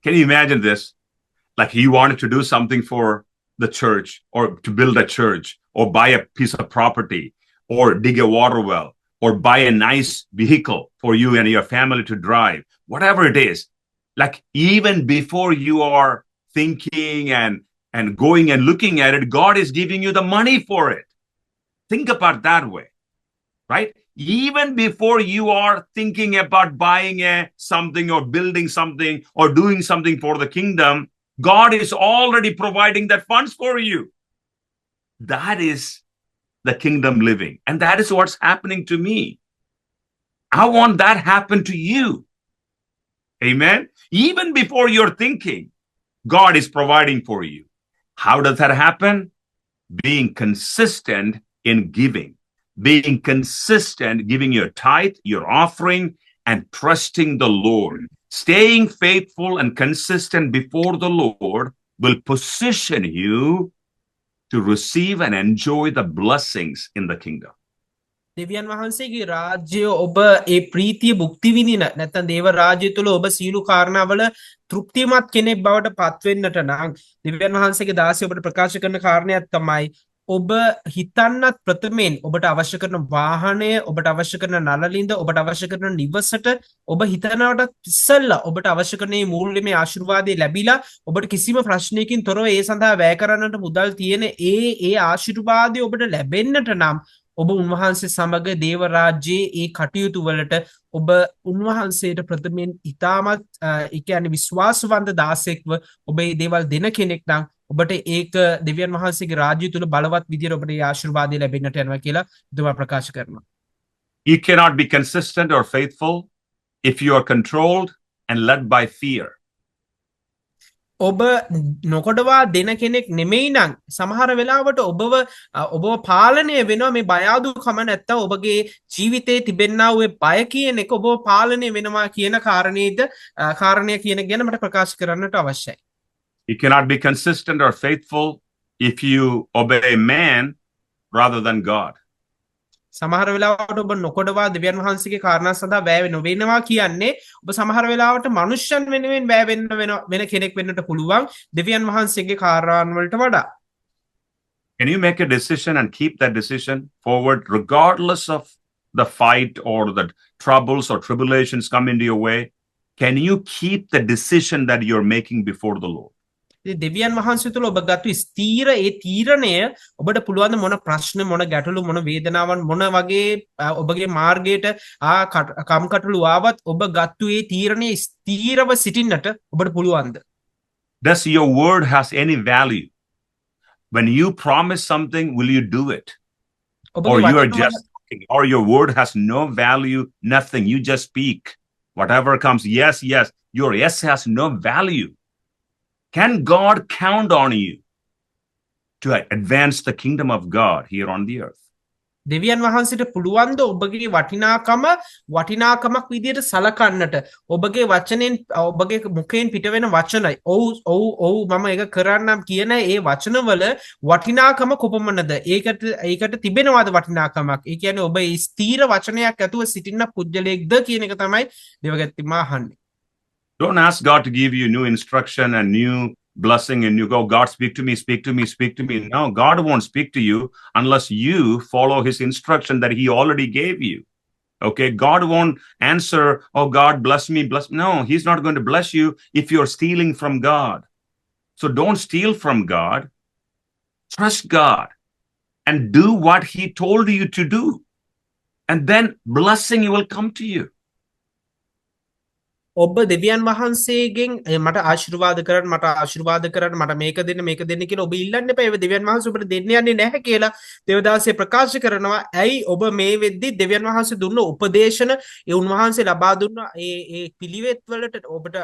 Can you imagine this? Like you wanted to do something for the church or to build a church or buy a piece of property or dig a water well or buy a nice vehicle for you and your family to drive, whatever it is. Like even before you are thinking and going and looking at it, God is giving you the money for it. Think about that way, right? Even before you are thinking about buying something or building something or doing something for the kingdom, God is already providing that funds for you. That is the kingdom living. And that is what's happening to me. I want that happen to you. Amen. Even before you're thinking, God is providing for you. How does that happen? Being consistent in giving, being consistent, giving your tithe, your offering, and trusting the Lord. Staying faithful and consistent before the Lord will position you to receive and enjoy the blessings in the kingdom. දෙවියන් වහන්සේගේ රාජ්‍යය ඔබ ඒ ප්‍රීතිය භුක්ති විඳින නැත්නම් දේව රාජ්‍යය තුල ඔබ සීළු කාරණාවල තෘප්තිමත් කෙනෙක් බවට පත් වෙන්නට නම් දෙවියන් වහන්සේගේ දාසිය ඔබට ප්‍රකාශ කරන කාරණයක් තමයි ඔබ හිතන්නත් ප්‍රථමයෙන් ඔබට අවශ්‍ය කරන වාහනය ඔබට අවශ්‍ය කරන නළලින්ද ඔබට අවශ්‍ය කරන නිවසට ඔබ හිතනවට ඉස්සෙල්ලා ඔබට අවශ්‍ය කරන මේ මූල්‍යමය ආශිර්වාදය ලැබිලා ඔබට කිසිම ප්‍රශ්නයකින් තොරව ඒ සඳහා වැය කරන්නට මුදල් තියෙන ඒ ආශිර්වාදය ඔබට ලැබෙන්නට නම් ඔබ උන්වහන්සේ සමග දේව රාජ්‍යයේ ඒ කටයුතු වලට ඔබ උන්වහන්සේට ප්‍රථමයෙන් ඉතාමත් ඒ කියන්නේ විශ්වාසවන්ත දාසෙක්ව ඔබ මේ දේවල් දෙන කෙනෙක් නම් ඔබට ඒක දෙවියන් වහන්සේගේ රාජ්‍ය තුල බලවත් විදියට ඔබට ඒ ආශිර්වාදය ලැබෙන්නට යනවා කියලා දුවා ප්‍රකාශ කරනවා. You cannot be consistent or faithful if you are controlled and led by fear. ඔබ නොකොඩවා දෙන කෙනෙක් නෙමෙයි නම් සමහර වෙලාවට ඔබව පාලනය වෙනවා මේ බය අඩුකම නැත්තම් ඔබගේ ජීවිතේ තිබෙනා ওই බය කියන එක ඔබව පාලනය වෙනවා කියන කාරණය කියන ගැන මට ප්‍රකාශ කරන්නට අවශ්‍යයි. You cannot be consistent or faithful if you obey man rather than God. සමහර වෙලාවට ඔබ නොකොඩවා දෙවියන් වහන්සේගේ කාරණා සඳහා වැය වෙනවා කියන්නේ ඔබ සමහර වෙලාවට මනුෂ්‍යයන් වෙනුවෙන් වැය වෙන කෙනෙක් වෙන්නට පුළුවන් දෙවියන් වහන්සේගේ කාර්යයන් වලට වඩා. Can you make a decision and keep that decision forward regardless of the fight or the troubles or tribulations come into your way? Can you keep the decision that you're making before the Lord? දෙවියන් වහන්සේ තුළ ඔබ ගත්තු ස්ථීර ඒ තීරණය ඔබට පුළුවන් මොන ප්‍රශ්න මොන ගැටලු මොන වේදනාවන් මොන වගේ ඔබගේ මාර්ගයට කම්කටොළු ආවත් ඔබ ගත්තු ඒ තීරණය ස්ථීරව සිටින්නට ඔබට පුළුවන්ද? Does your word has any value? When you promise something, will you do it? Or you are just talking, or your word has no value, nothing. You just speak. Whatever comes, yes, yes. Your yes has no value. Can God count on you to advance the kingdom of God here on the earth? දෙවියන් වහන්සේට පුළුවන්ද ඔබගේ වටිනාකමක් විදියට සලකන්නට ඔබගේ වචනෙන් ඔබගේ මුඛයෙන් පිට වෙන වචනයි ඔව් මම ඒක කරන්නම් කියන ඒ වචනවල වටිනාකම කොපමණද ඒකට තිබෙනවාද වටිනාකමක් ඒ කියන්නේ ඔබ ස්ථීර වචනයක් ඇතුව සිටින්න පුජ්‍යලෙක්ද කියන එක තමයි දෙවගත්තිමා අහන්නේ. Don't ask God to give you new instruction and new blessing and you go, God, speak to me, speak to me, speak to me. No, God won't speak to you unless you follow his instruction that he already gave you. Okay, God won't answer, oh, God, bless me, bless me. No, he's not going to bless you if you're stealing from God. So don't steal from God. Trust God and do what he told you to do. And then blessing will come to you. ඔබ දෙවියන් වහන්සේගෙන් මට ආශිර්වාද කරන්න මට මේක දෙන්න කියලා ඔබ ඉල්ලන්න එපා. ඒ දෙවියන් වහන්සේ ඔබට දෙන්න යන්නේ නැහැ කියලා දේවදාසය ප්‍රකාශ කරනවා. ඇයි ඔබ මේ වෙද්දි දෙවියන් වහන්සේ දුන්න උපදේශන ඒ උන්වහන්සේ ලබා දුන්න ඒ පිළිවෙත් වලට ඔබට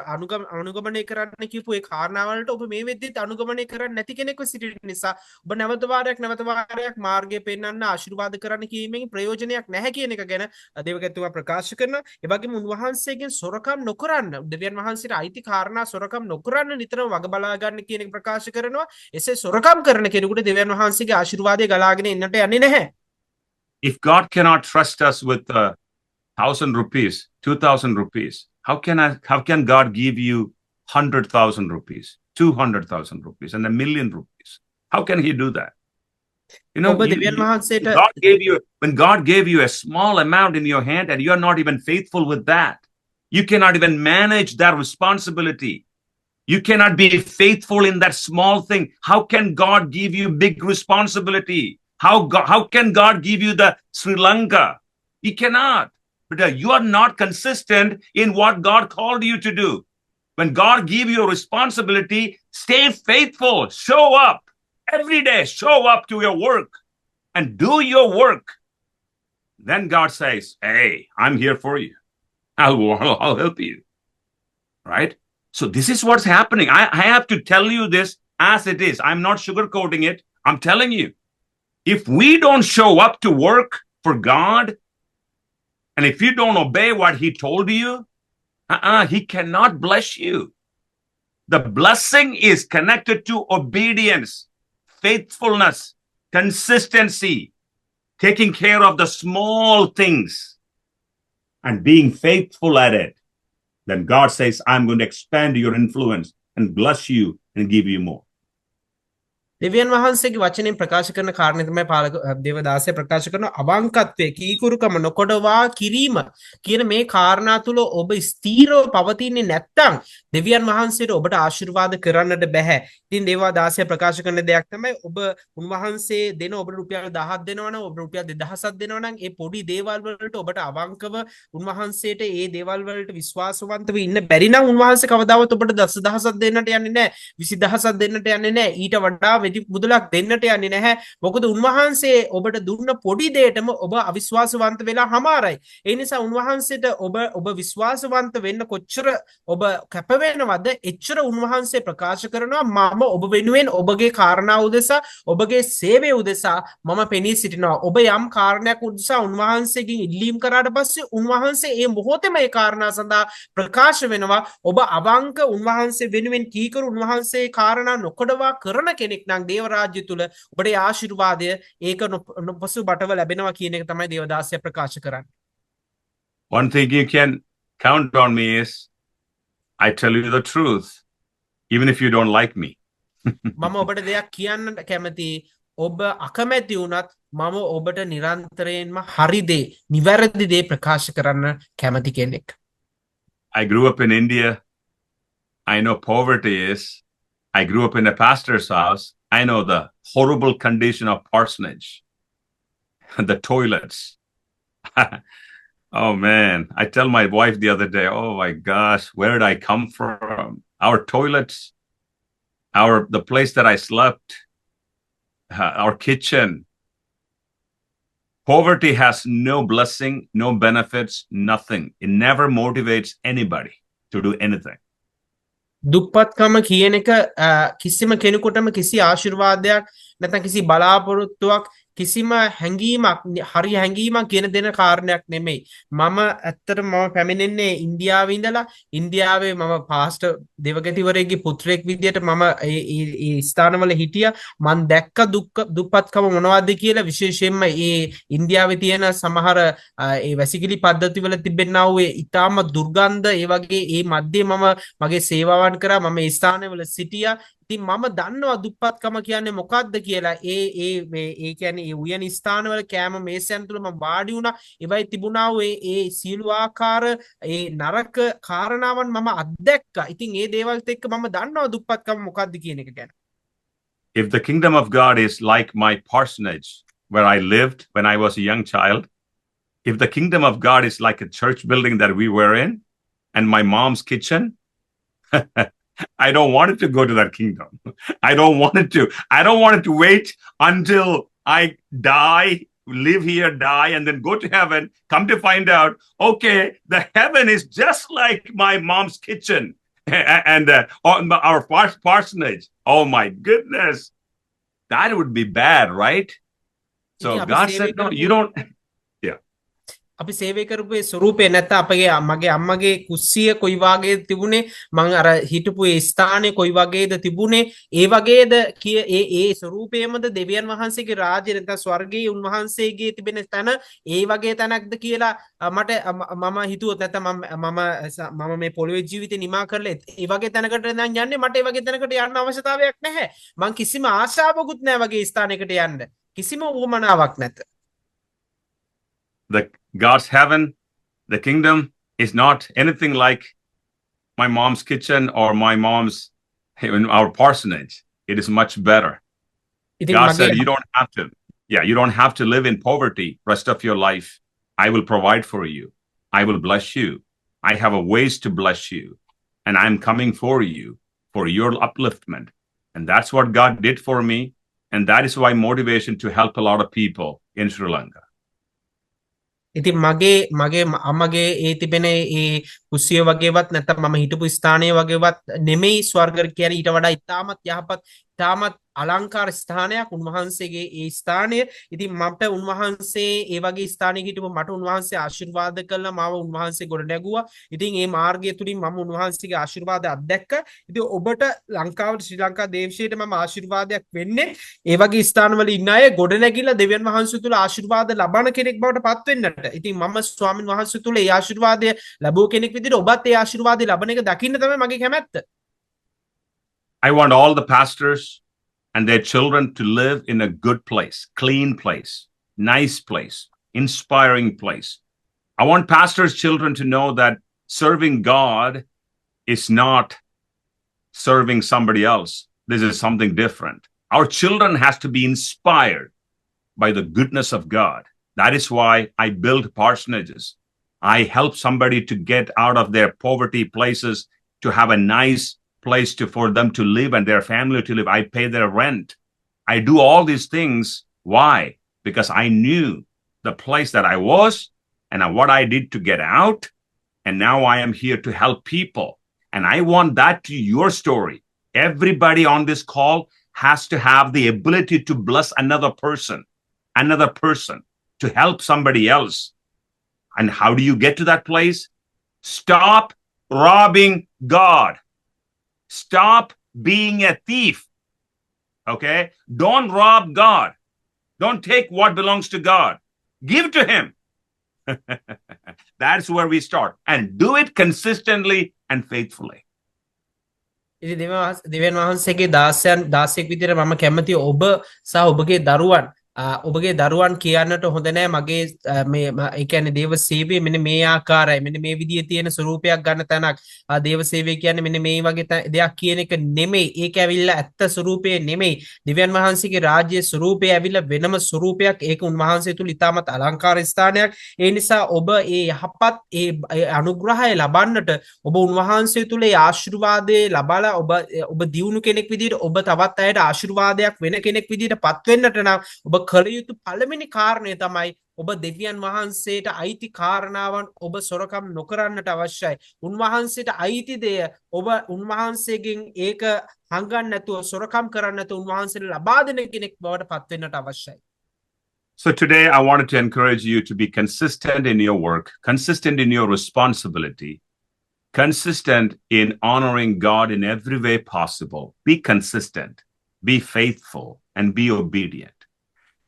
අනුගමනය කරන්න කියපු ඒ කාරණා වලට ඔබ මේ වෙද්දිත් අනුගමනය කරන්නේ නැති කෙනෙක්ව සිටින නිසා ඔබ නැවත වාරයක් මාර්ගය පෙන්වන්න ආශිර්වාද කරන්න කීමෙන් ප්‍රයෝජනයක් නැහැ කියන එක ගැන දේවගතුමා ප්‍රකාශ කරනවා. ඒ වගේම උන්වහන්සේගෙන් සොරකම් නොකරන්න දෙවියන් වහන්සේට අයිති කාරණා සොරකම් නොකරන්න නිතරම වග බලා ගන්න කියන එක ප්‍රකාශ කරනවා. එසේ සොරකම් කරන කෙනෙකුට දෙවියන් වහන්සේගේ ආශිර්වාදය ගලාගෙන එන්නට යන්නේ නැහැ. If God cannot trust us with 1,000 rupees, 2,000 rupees, how can God give you 100,000 rupees, 200,000 rupees, and 1,000,000 rupees? How can he do that? You know, when God gave you a small amount in your hand and you are not even faithful with that, you cannot even manage that responsibility. You cannot be faithful in that small thing. How can God give you big responsibility? How can God give you the Sri Lanka? He cannot. But you are not consistent in what God called you to do. When God give you a responsibility, stay faithful. Show up every day. Show up to your work and do your work. Then God says, hey, I'm here for you. I'll help you. Right? So this is what's happening. I have to tell you this as it is. I'm not sugarcoating it. I'm telling you. If we don't show up to work for God, and if you don't obey what he told you, he cannot bless you. The blessing is connected to obedience, faithfulness, consistency, taking care of the small things, and being faithful at it. Then God says, I'm going to expand your influence and bless you and give you more. දෙවියන් වහන්සේගේ වචනයෙන් ප්‍රකාශ කරන කාරණේ තමයි පාලක දේවදාසය ප්‍රකාශ කරන අවංකත්වය කීකුරුකම නොකොඩවා කිරීම කියන මේ කාරණා තුල ඔබ ස්ථීරව පවතින්නේ නැත්නම් දෙවියන් වහන්සේට ඔබට ආශිර්වාද කරන්නට බෑ. ඉතින් දේවදාසය ප්‍රකාශ කරන දෙයක් තමයි ඔබ උන්වහන්සේ දෙන ඔබට රුපියල් 1000ක් දෙනවා නම් ඔබට රුපියල් 2000ක් දෙනවා නම් ඒ පොඩි දේවල් වලට ඔබට අවංකව උන්වහන්සේට ඒ දේවල් වලට විශ්වාසවන්තව ඉන්න බැරි නම් උන්වහන්සේ කවදාවත් ඔබට 10000ක් දෙන්නට යන්නේ නැහැ. 20000ක් දෙන්නට යන්නේ නැහැ. ඊට වඩා වැඩි මුදලක් දෙන්නට යන්නේ නැහැ. මොකද උන්වහන්සේ ඔබට දුන්න පොඩි දෙයකටම ඔබ අවිශ්වාසවන්ත වෙලා හමාරයි. ඒ නිසා උන්වහන්සේට ඔබ විශ්වාසවන්ත වෙන්න කොච්චර ඔබ කැප වෙනවද එච්චර උන්වහන්සේ ප්‍රකාශ කරනවා මම ඔබ වෙනුවෙන් ඔබගේ කාරණා උදෙසා ඔබගේ සේවය උදෙසා මම පෙනී සිටිනවා. ඔබ යම් කාරණයක් උදෙසා උන්වහන්සේගෙන් ඉල්ලීම් කරාට පස්සේ උන්වහන්සේ ඒ මොහොතේම ඒ කාරණා සඳහා ප්‍රකාශ වෙනවා. ඔබ අවංක උන්වහන්සේ වෙනුවෙන් කීකරු උන්වහන්සේ කාරණා නොකඩවා කරන කෙනෙක් නම් දේව රාජ්‍ය තුල ඔබට ආශිර්වාදය ඒක නොපසු බටව ලැබෙනවා කියන එක තමයි දේවදාසය ප්‍රකාශ කරන්නේ. One thing you can count on me is I tell you the truth, even if you don't like me. මම ඔබට දෙයක් කියන්න කැමති ඔබ අකමැති වුණත් මම ඔබට නිරන්තරයෙන්ම හරි දේ නිවැරදි දේ ප්‍රකාශ කරන්න කැමති කෙනෙක්. I grew up in India. I know poverty is. I grew up in a pastor's house. I know the horrible condition of parsonage, the toilets. Oh man, I tell my wife the other day, oh my gosh, where did I come from? Our toilets, the place that I slept, our kitchen. Poverty has no blessing, no benefits, nothing. It never motivates anybody to do anything. දුප්පත්කම කියන එක කිසිම කෙනෙකුටම කිසි ආශිර්වාදයක් නැත්නම් කිසි බලාපොරොත්තුවක් කිසිම හැඟීමක් හරි හැඟීමක් කියන දෙන කාරණයක් නෙමෙයි. මම ඇත්තටම මම පැමිණෙන්නේ ඉන්දියාවේ ඉඳලා. ඉන්දියාවේ මම පාස්ටර් දෙවගතිවරයෙක්ගේ පුත්‍රයෙක් විදියට මම ඒ ස්ථානවල හිටියා. මම දැක්ක දුප්පත්කම මොනවද කියලා විශේෂයෙන්ම ඒ ඉන්දියාවේ තියෙන සමහර ඒ වැසිකිලි පද්ධතිවල තිබෙනා වූ ඊටාම දුර්ගන්ධ ඒ වගේ ඒ මැද්දේ මම මගේ සේවාවන් කරා. මම ඒ ස්ථානවල සිටියා. ඉතින් මම දන්නවා දුප්පත්කම කියන්නේ මොකක්ද කියලා. ඒ කියන්නේ ඒ උයන ස්ථානවල කෑම මේසයන් තුල මම වාඩි වුණා. ඒවයි තිබුණා ඒ සීළු ආකාර ඒ නරක කාරණාවන් මම අත්දැක්කා. ඉතින් ඒ දේවල්ත් එක්ක මම දන්නවා දුප්පත්කම මොකක්ද කියන එක ගැන. If the kingdom of God is like my parsonage where I lived when I was a young child, if the kingdom of God is like a church building that we were in and my mom's kitchen, I don't want it to go to that kingdom. I don't want it to. I don't want it to wait until I die, live here, die, and then go to heaven. Come to find out, okay, the heaven is just like my mom's kitchen and our parsonage. Oh my goodness. That would be bad, right? So God said, no, you don't. අපි සේවය කරපු ඒ ස්වරූපේ නැත්නම් අපගේ මගේ අම්මගේ කුස්සිය කොයි වගේද තිබුණේ මං අර හිටපු ඒ ස්ථානේ කොයි වගේද තිබුණේ ඒ වගේද ඒ ස්වරූපයේමද දෙවියන් වහන්සේගේ රාජ්‍ය නැත්නම් ස්වර්ගයේ උන්වහන්සේගේ තිබෙන තැන ඒ වගේ තැනක්ද කියලා මට මම හිතුවොත් නැත්නම් මම මේ පොළොවේ ජීවිතේ නිමා කරලා ඒ වගේ තැනකට නම් යන්නේ මට ඒ වගේ තැනකට යන්න අවශ්‍යතාවයක් නැහැ මං කිසිම ආශාවකුත් නැහැ වගේ ස්ථානයකට යන්න කිසිම උවමනාවක් නැත. The God's heaven, the kingdom is not anything like my mom's kitchen or my mom's our parsonage. It is much better. God said you don't have to. Yeah, you don't have to live in poverty rest of your life. I will provide for you. I will bless you. I have a ways to bless you. And I'm coming for you, for your upliftment. And that's what God did for me. And that is why motivation to help a lot of people in Sri Lanka. ඉතින් මගේ අම්මගේ ඒ තිබෙන ඒ කුස්සිය වගේවත් නැත්නම් මම හිටපු ස්ථානය වගේවත් නෙමෙයි ස්වර්ග කියන්නේ ඊට වඩා ඉතාමත් යහපත් ඉතාමත් අලංකාර ස්ථානයක් උන්වහන්සේගේ ඒ ස්ථානය. ඉතින් මට උන්වහන්සේ ඒ වගේ ස්ථානයක හිටපු මට උන්වහන්සේ ආශිර්වාද කළා මාව උන්වහන්සේ ගොඩ නැගුවා. ඉතින් මේ මාර්ගය තුලින් මම උන්වහන්සේගේ ආශිර්වාදය අත්දැක්කා. ඉතින් ඔබට ලංකාවට ශ්‍රී ලංකා දේශයට මම ආශිර්වාදයක් වෙන්නේ ඒ වගේ ස්ථානවල ඉන්න අය ගොඩ නැගිලා දෙවියන් වහන්සේ තුල ආශිර්වාද ලබන කෙනෙක් බවට පත් වෙන්නට. ඉතින් මම ස්වාමින් වහන්සේ තුල ඒ ආශිර්වාදය ලැබුව කෙනෙක් විදිහට ඔබත් ඒ ආශිර්වාදය ලබන එක දකින්න තමයි මගේ කැමැත්ත. I want all the pastors and their children to live in a good place, clean place, nice place, inspiring place. I want pastors' children to know that serving God is not serving somebody else. This is something different. Our children has to be inspired by the goodness of God. That is why I build parsonages. I help somebody to get out of their poverty places to have a nice place for them to live and their family to live. I pay their rent. I do all these things. Why? Because I knew the place that I was and what I did to get out. And now I am here to help people. And I want that to your story. Everybody on this call has to have the ability to bless another person, to help somebody else. And how do you get to that place? Stop robbing God. Stop being a thief. Okay? Don't rob God. Don't take what belongs to God. Give to him. That's where we start. And do it consistently and faithfully. ඉතින් දෙවියන් වහන්සේගේ දාසයෙක් විදිහට මම කැමති ඔබ සහ ඔබගේ දරුවන් කියන්නට හොඳ නෑ මගේ ඒ කියන්නේ දේව සේවය මෙන්න මේ ආකාරයි මෙන්න මේ විදිහේ තියෙන ස්වරූපයක් ගන්න තැනක් දේව සේවය කියන්නේ මෙන්න මේ වගේ දෙයක් කියන එක නෙමෙයි ඒක ඇවිල්ලා ඇත්ත ස්වරූපය නෙමෙයි දෙවියන් වහන්සේගේ රාජ්‍යයේ ස්වරූපය ඇවිල්ලා වෙනම ස්වරූපයක් ඒක උන්වහන්සේ තුල ඉතාමත් අලංකාර ස්ථානයක් ඒ නිසා ඔබ ඒ යහපත් ඒ අනුග්‍රහය ලබන්නට ඔබ උන්වහන්සේ තුල ඒ ආශිර්වාදය ලබලා ඔබ දියුණු කෙනෙක් විදිහට ඔබ තවත් අයට ආශිර්වාදයක් වෙන කෙනෙක් විදිහට පත් වෙන්නට නම් ඔබ කළ යුතු පළවෙනි කාරණය තමයි ඔබ දෙවියන් වහන්සේට අයිති කාරණාවන් ඔබ සොරකම් නොකරන්නට අවශ්‍යයි. උන්වහන්සේට අයිති දෙය ඔබ උන්වහන්සේගෙන් ඒක හංගන්න නැතුව සොරකම් කරන්න නැතුව උන්වහන්සේට ලබා දෙන කෙනෙක් බවට පත් වෙන්නට අවශ්‍යයි. So today I wanted to encourage you to be consistent in your work, consistent in your responsibility, consistent in honoring God in every way possible. Be consistent, be faithful, and be obedient.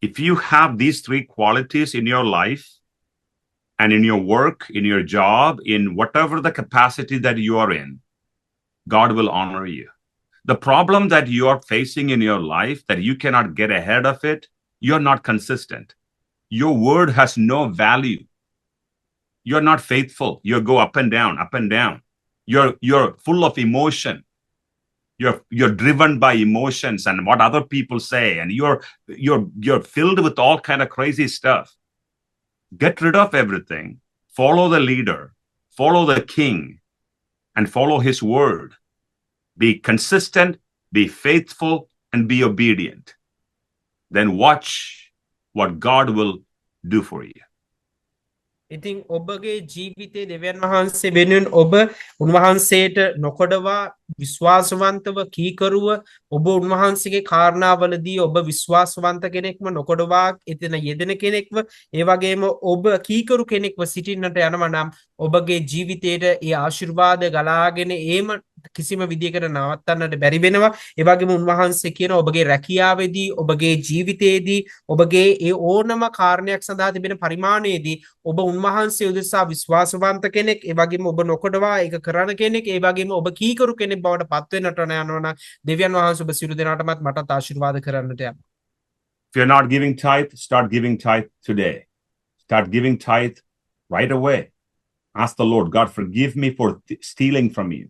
If you have these three qualities in your life and in your work, in your job, in whatever the capacity that you are in, God will honor you. The problem that you are facing in your life, that you cannot get ahead of it, you're not consistent. Your word has no value. You're not faithful. You go up and down, up and down. You're full of emotion. You're driven by emotions and what other people say, and you're filled with all kind of crazy stuff. Get rid of everything. Follow the leader, follow the king, and follow his word. Be consistent, be faithful, and be obedient. Then watch what God will do for you. ඉතින් ඔබගේ ජීවිතයේ දෙවියන් වහන්සේ වෙනුවෙන් ඔබ උන්වහන්සේට නොකඩවා විශ්වාසවන්තව කීකරුව ඔබ උන්වහන්සේගේ කාරණාවලදී ඔබ විශ්වාසවන්ත කෙනෙක්ව නොකඩවා එතන යෙදෙන කෙනෙක්ව ඒ වගේම ඔබ කීකරු කෙනෙක්ව සිටින්නට යනවා නම් ඔබගේ ජීවිතයට ඒ ආශිර්වාද ගලාගෙන ඒම කිසිම විදියකට නවත්තන්නට බැරි වෙනවා ඒ වගේම උන්වහන්සේ කියන ඔබගේ රැකියාවේදී ඔබගේ ජීවිතයේදී ඔබගේ ඒ ඕනම කාරණයක් සඳහා තිබෙන පරිමාණයේදී ඔබ උන්වහන්සේ උදෙසා විශ්වාසවන්ත කෙනෙක් ඒ වගේම ඔබ නොකඩවා ඒක කරන කෙනෙක් ඒ වගේම ඔබ කීකරු කෙනෙක් බවට පත් වෙන්නට යනවා නම් දෙවියන් වහන්සේ ඔබ සියලු දෙනාටමත් මටත් ආශිර්වාද කරන්නට යනවා. If you're not giving tithe, start giving tithe today. Start giving tithe right away. Ask the Lord, God, forgive me for stealing from you.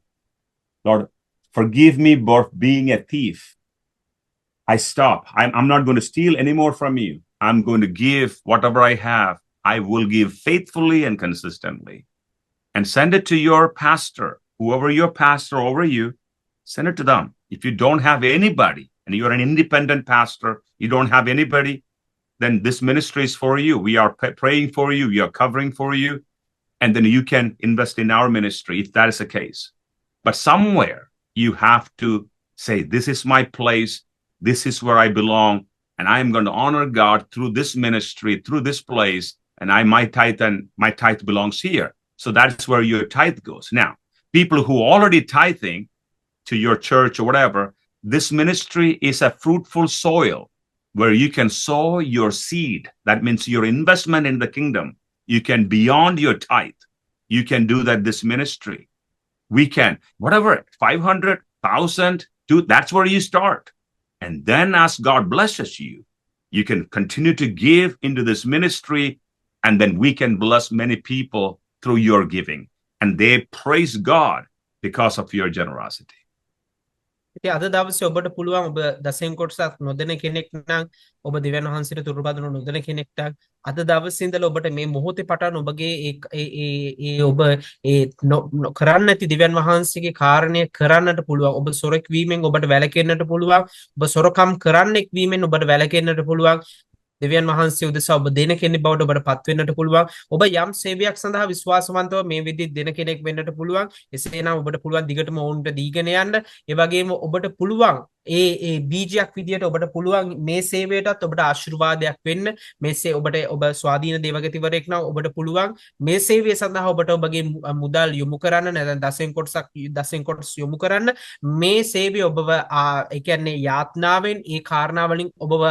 Lord, forgive me for being a thief. I stop. I'm not going to steal anymore from you. I'm going to give whatever I have. I will give faithfully and consistently. And send it to your pastor. Whoever your pastor over you, send it to them. If you don't have anybody, and you're an independent pastor, you don't have anybody, then this ministry is for you. We are praying for you. We are covering for you. And then you can invest in our ministry if that is the case. But somewhere you have to say, this is my place. This is where I belong. And I am going to honor God through this ministry, through this place. And my tithe belongs here. So that's where your tithe goes. Now, people who already tithing to your church or whatever, this ministry is a fruitful soil where you can sow your seed. That means your investment in the kingdom. You can beyond your tithe. You can do that, this ministry. We can, whatever, 500, 1,000, that's where you start. And then as God blesses you, you can continue to give into this ministry, and then we can bless many people through your giving. And they praise God because of your generosity. ඉතින් අද දවසේ ඔබට පුළුවන් ඔබ දසෙන් කොටසක් නොදෙන කෙනෙක් නම් ඔබ දෙවියන් වහන්සේට තුරුබදනු නොදෙන කෙනෙක්ට අද දවසේ ඉඳලා ඔබට මේ මොහොතේ පටන් ඔබගේ ඔබ කරන්න ඇති දෙවියන් වහන්සේගේ කාරණය කරන්නට පුළුවන්. ඔබ සොරෙක් වීමෙන් ඔබට වැළකෙන්නට පුළුවන්. ඔබ සොරකම් කරන්නෙක් වීමෙන් ඔබට වැළකෙන්නට පුළුවන්. දෙවියන් වහන්සේ උදෙසා ඔබ දෙන කෙනෙක් බවට ඔබට පත් වෙන්නට පුළුවන්. ඔබ යම් සේවයක් සඳහා විශ්වාසවන්තව මේ විදිහට දෙන කෙනෙක් වෙන්නට පුළුවන්. එසේනම් ඔබට පුළුවන් දිගටම ඔවුන්ට දීගෙන යන්න. ඒ වගේම ඔබට පුළුවන් ඒ බීජයක් විදියට ඔබට පුළුවන් මේ සේවයටත් ඔබට ආශිර්වාදයක් වෙන්න. මේ ඔබට ඔබ ස්වාධීන දේවගතිවරයෙක් නම් ඔබට පුළුවන් මේ සේවය සඳහා ඔබට ඔබගේ මුදල් යොමු කරන්න, නැත්නම් දසෙන් කොටස් යොමු කරන්න. මේ සේවය ඔබව ඒ කියන්නේ යාත්නාවෙන් ඒ කාරණා වලින් ඔබව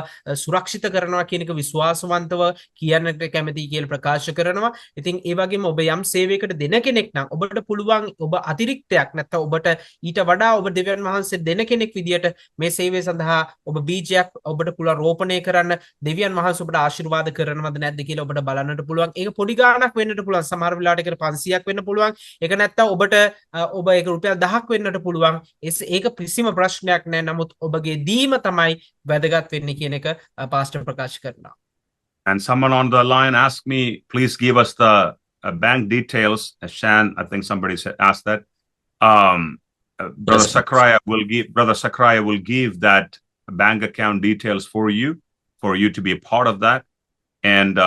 සුරක්ෂිත කරනවා කියන එක විශ්වාසවන්තව කියන්නට කැමතියි කියලා ප්‍රකාශ කරනවා. ඉතින් ඒ වගේම ඔබ යම් සේවයකට දෙන කෙනෙක් නම් ඔබට පුළුවන් ඔබ අතිරික්තයක් නැත්නම් ඔබට ඊට වඩා ඔබ දෙවියන් වහන්සේ දෙන කෙනෙක් විදියට මේ සේවය සඳහා ඔබ බීජයක් ඔබට පුළුවන් රෝපණය කරන්න. දෙවියන් වහන්සේ ඔබට ආශිර්වාද කරනවද නැද්ද කියලා ඔබට බලන්නට පුළුවන්. ඒක පොඩි ගාණක් වෙන්නට පුළුවන්. සමහර වෙලාවට ඒකට 500ක් වෙන්න පුළුවන්. ඒක නැත්තම් ඔබට ඔබ ඒක රුපියල් 1000ක් වෙන්නට පුළුවන්. ඒක කිසිම ප්‍රශ්නයක් නැහැ. නමුත් ඔබගේ දීම තමයි වැදගත් වෙන්නේ කියන එක පාස්ටර් ප්‍රකාශ කරනවා. And someone on the line asked me, please give us the bank details. Shan, I think somebody asked that. Brother Zachariah will give that bank account details for you to be a part of that. And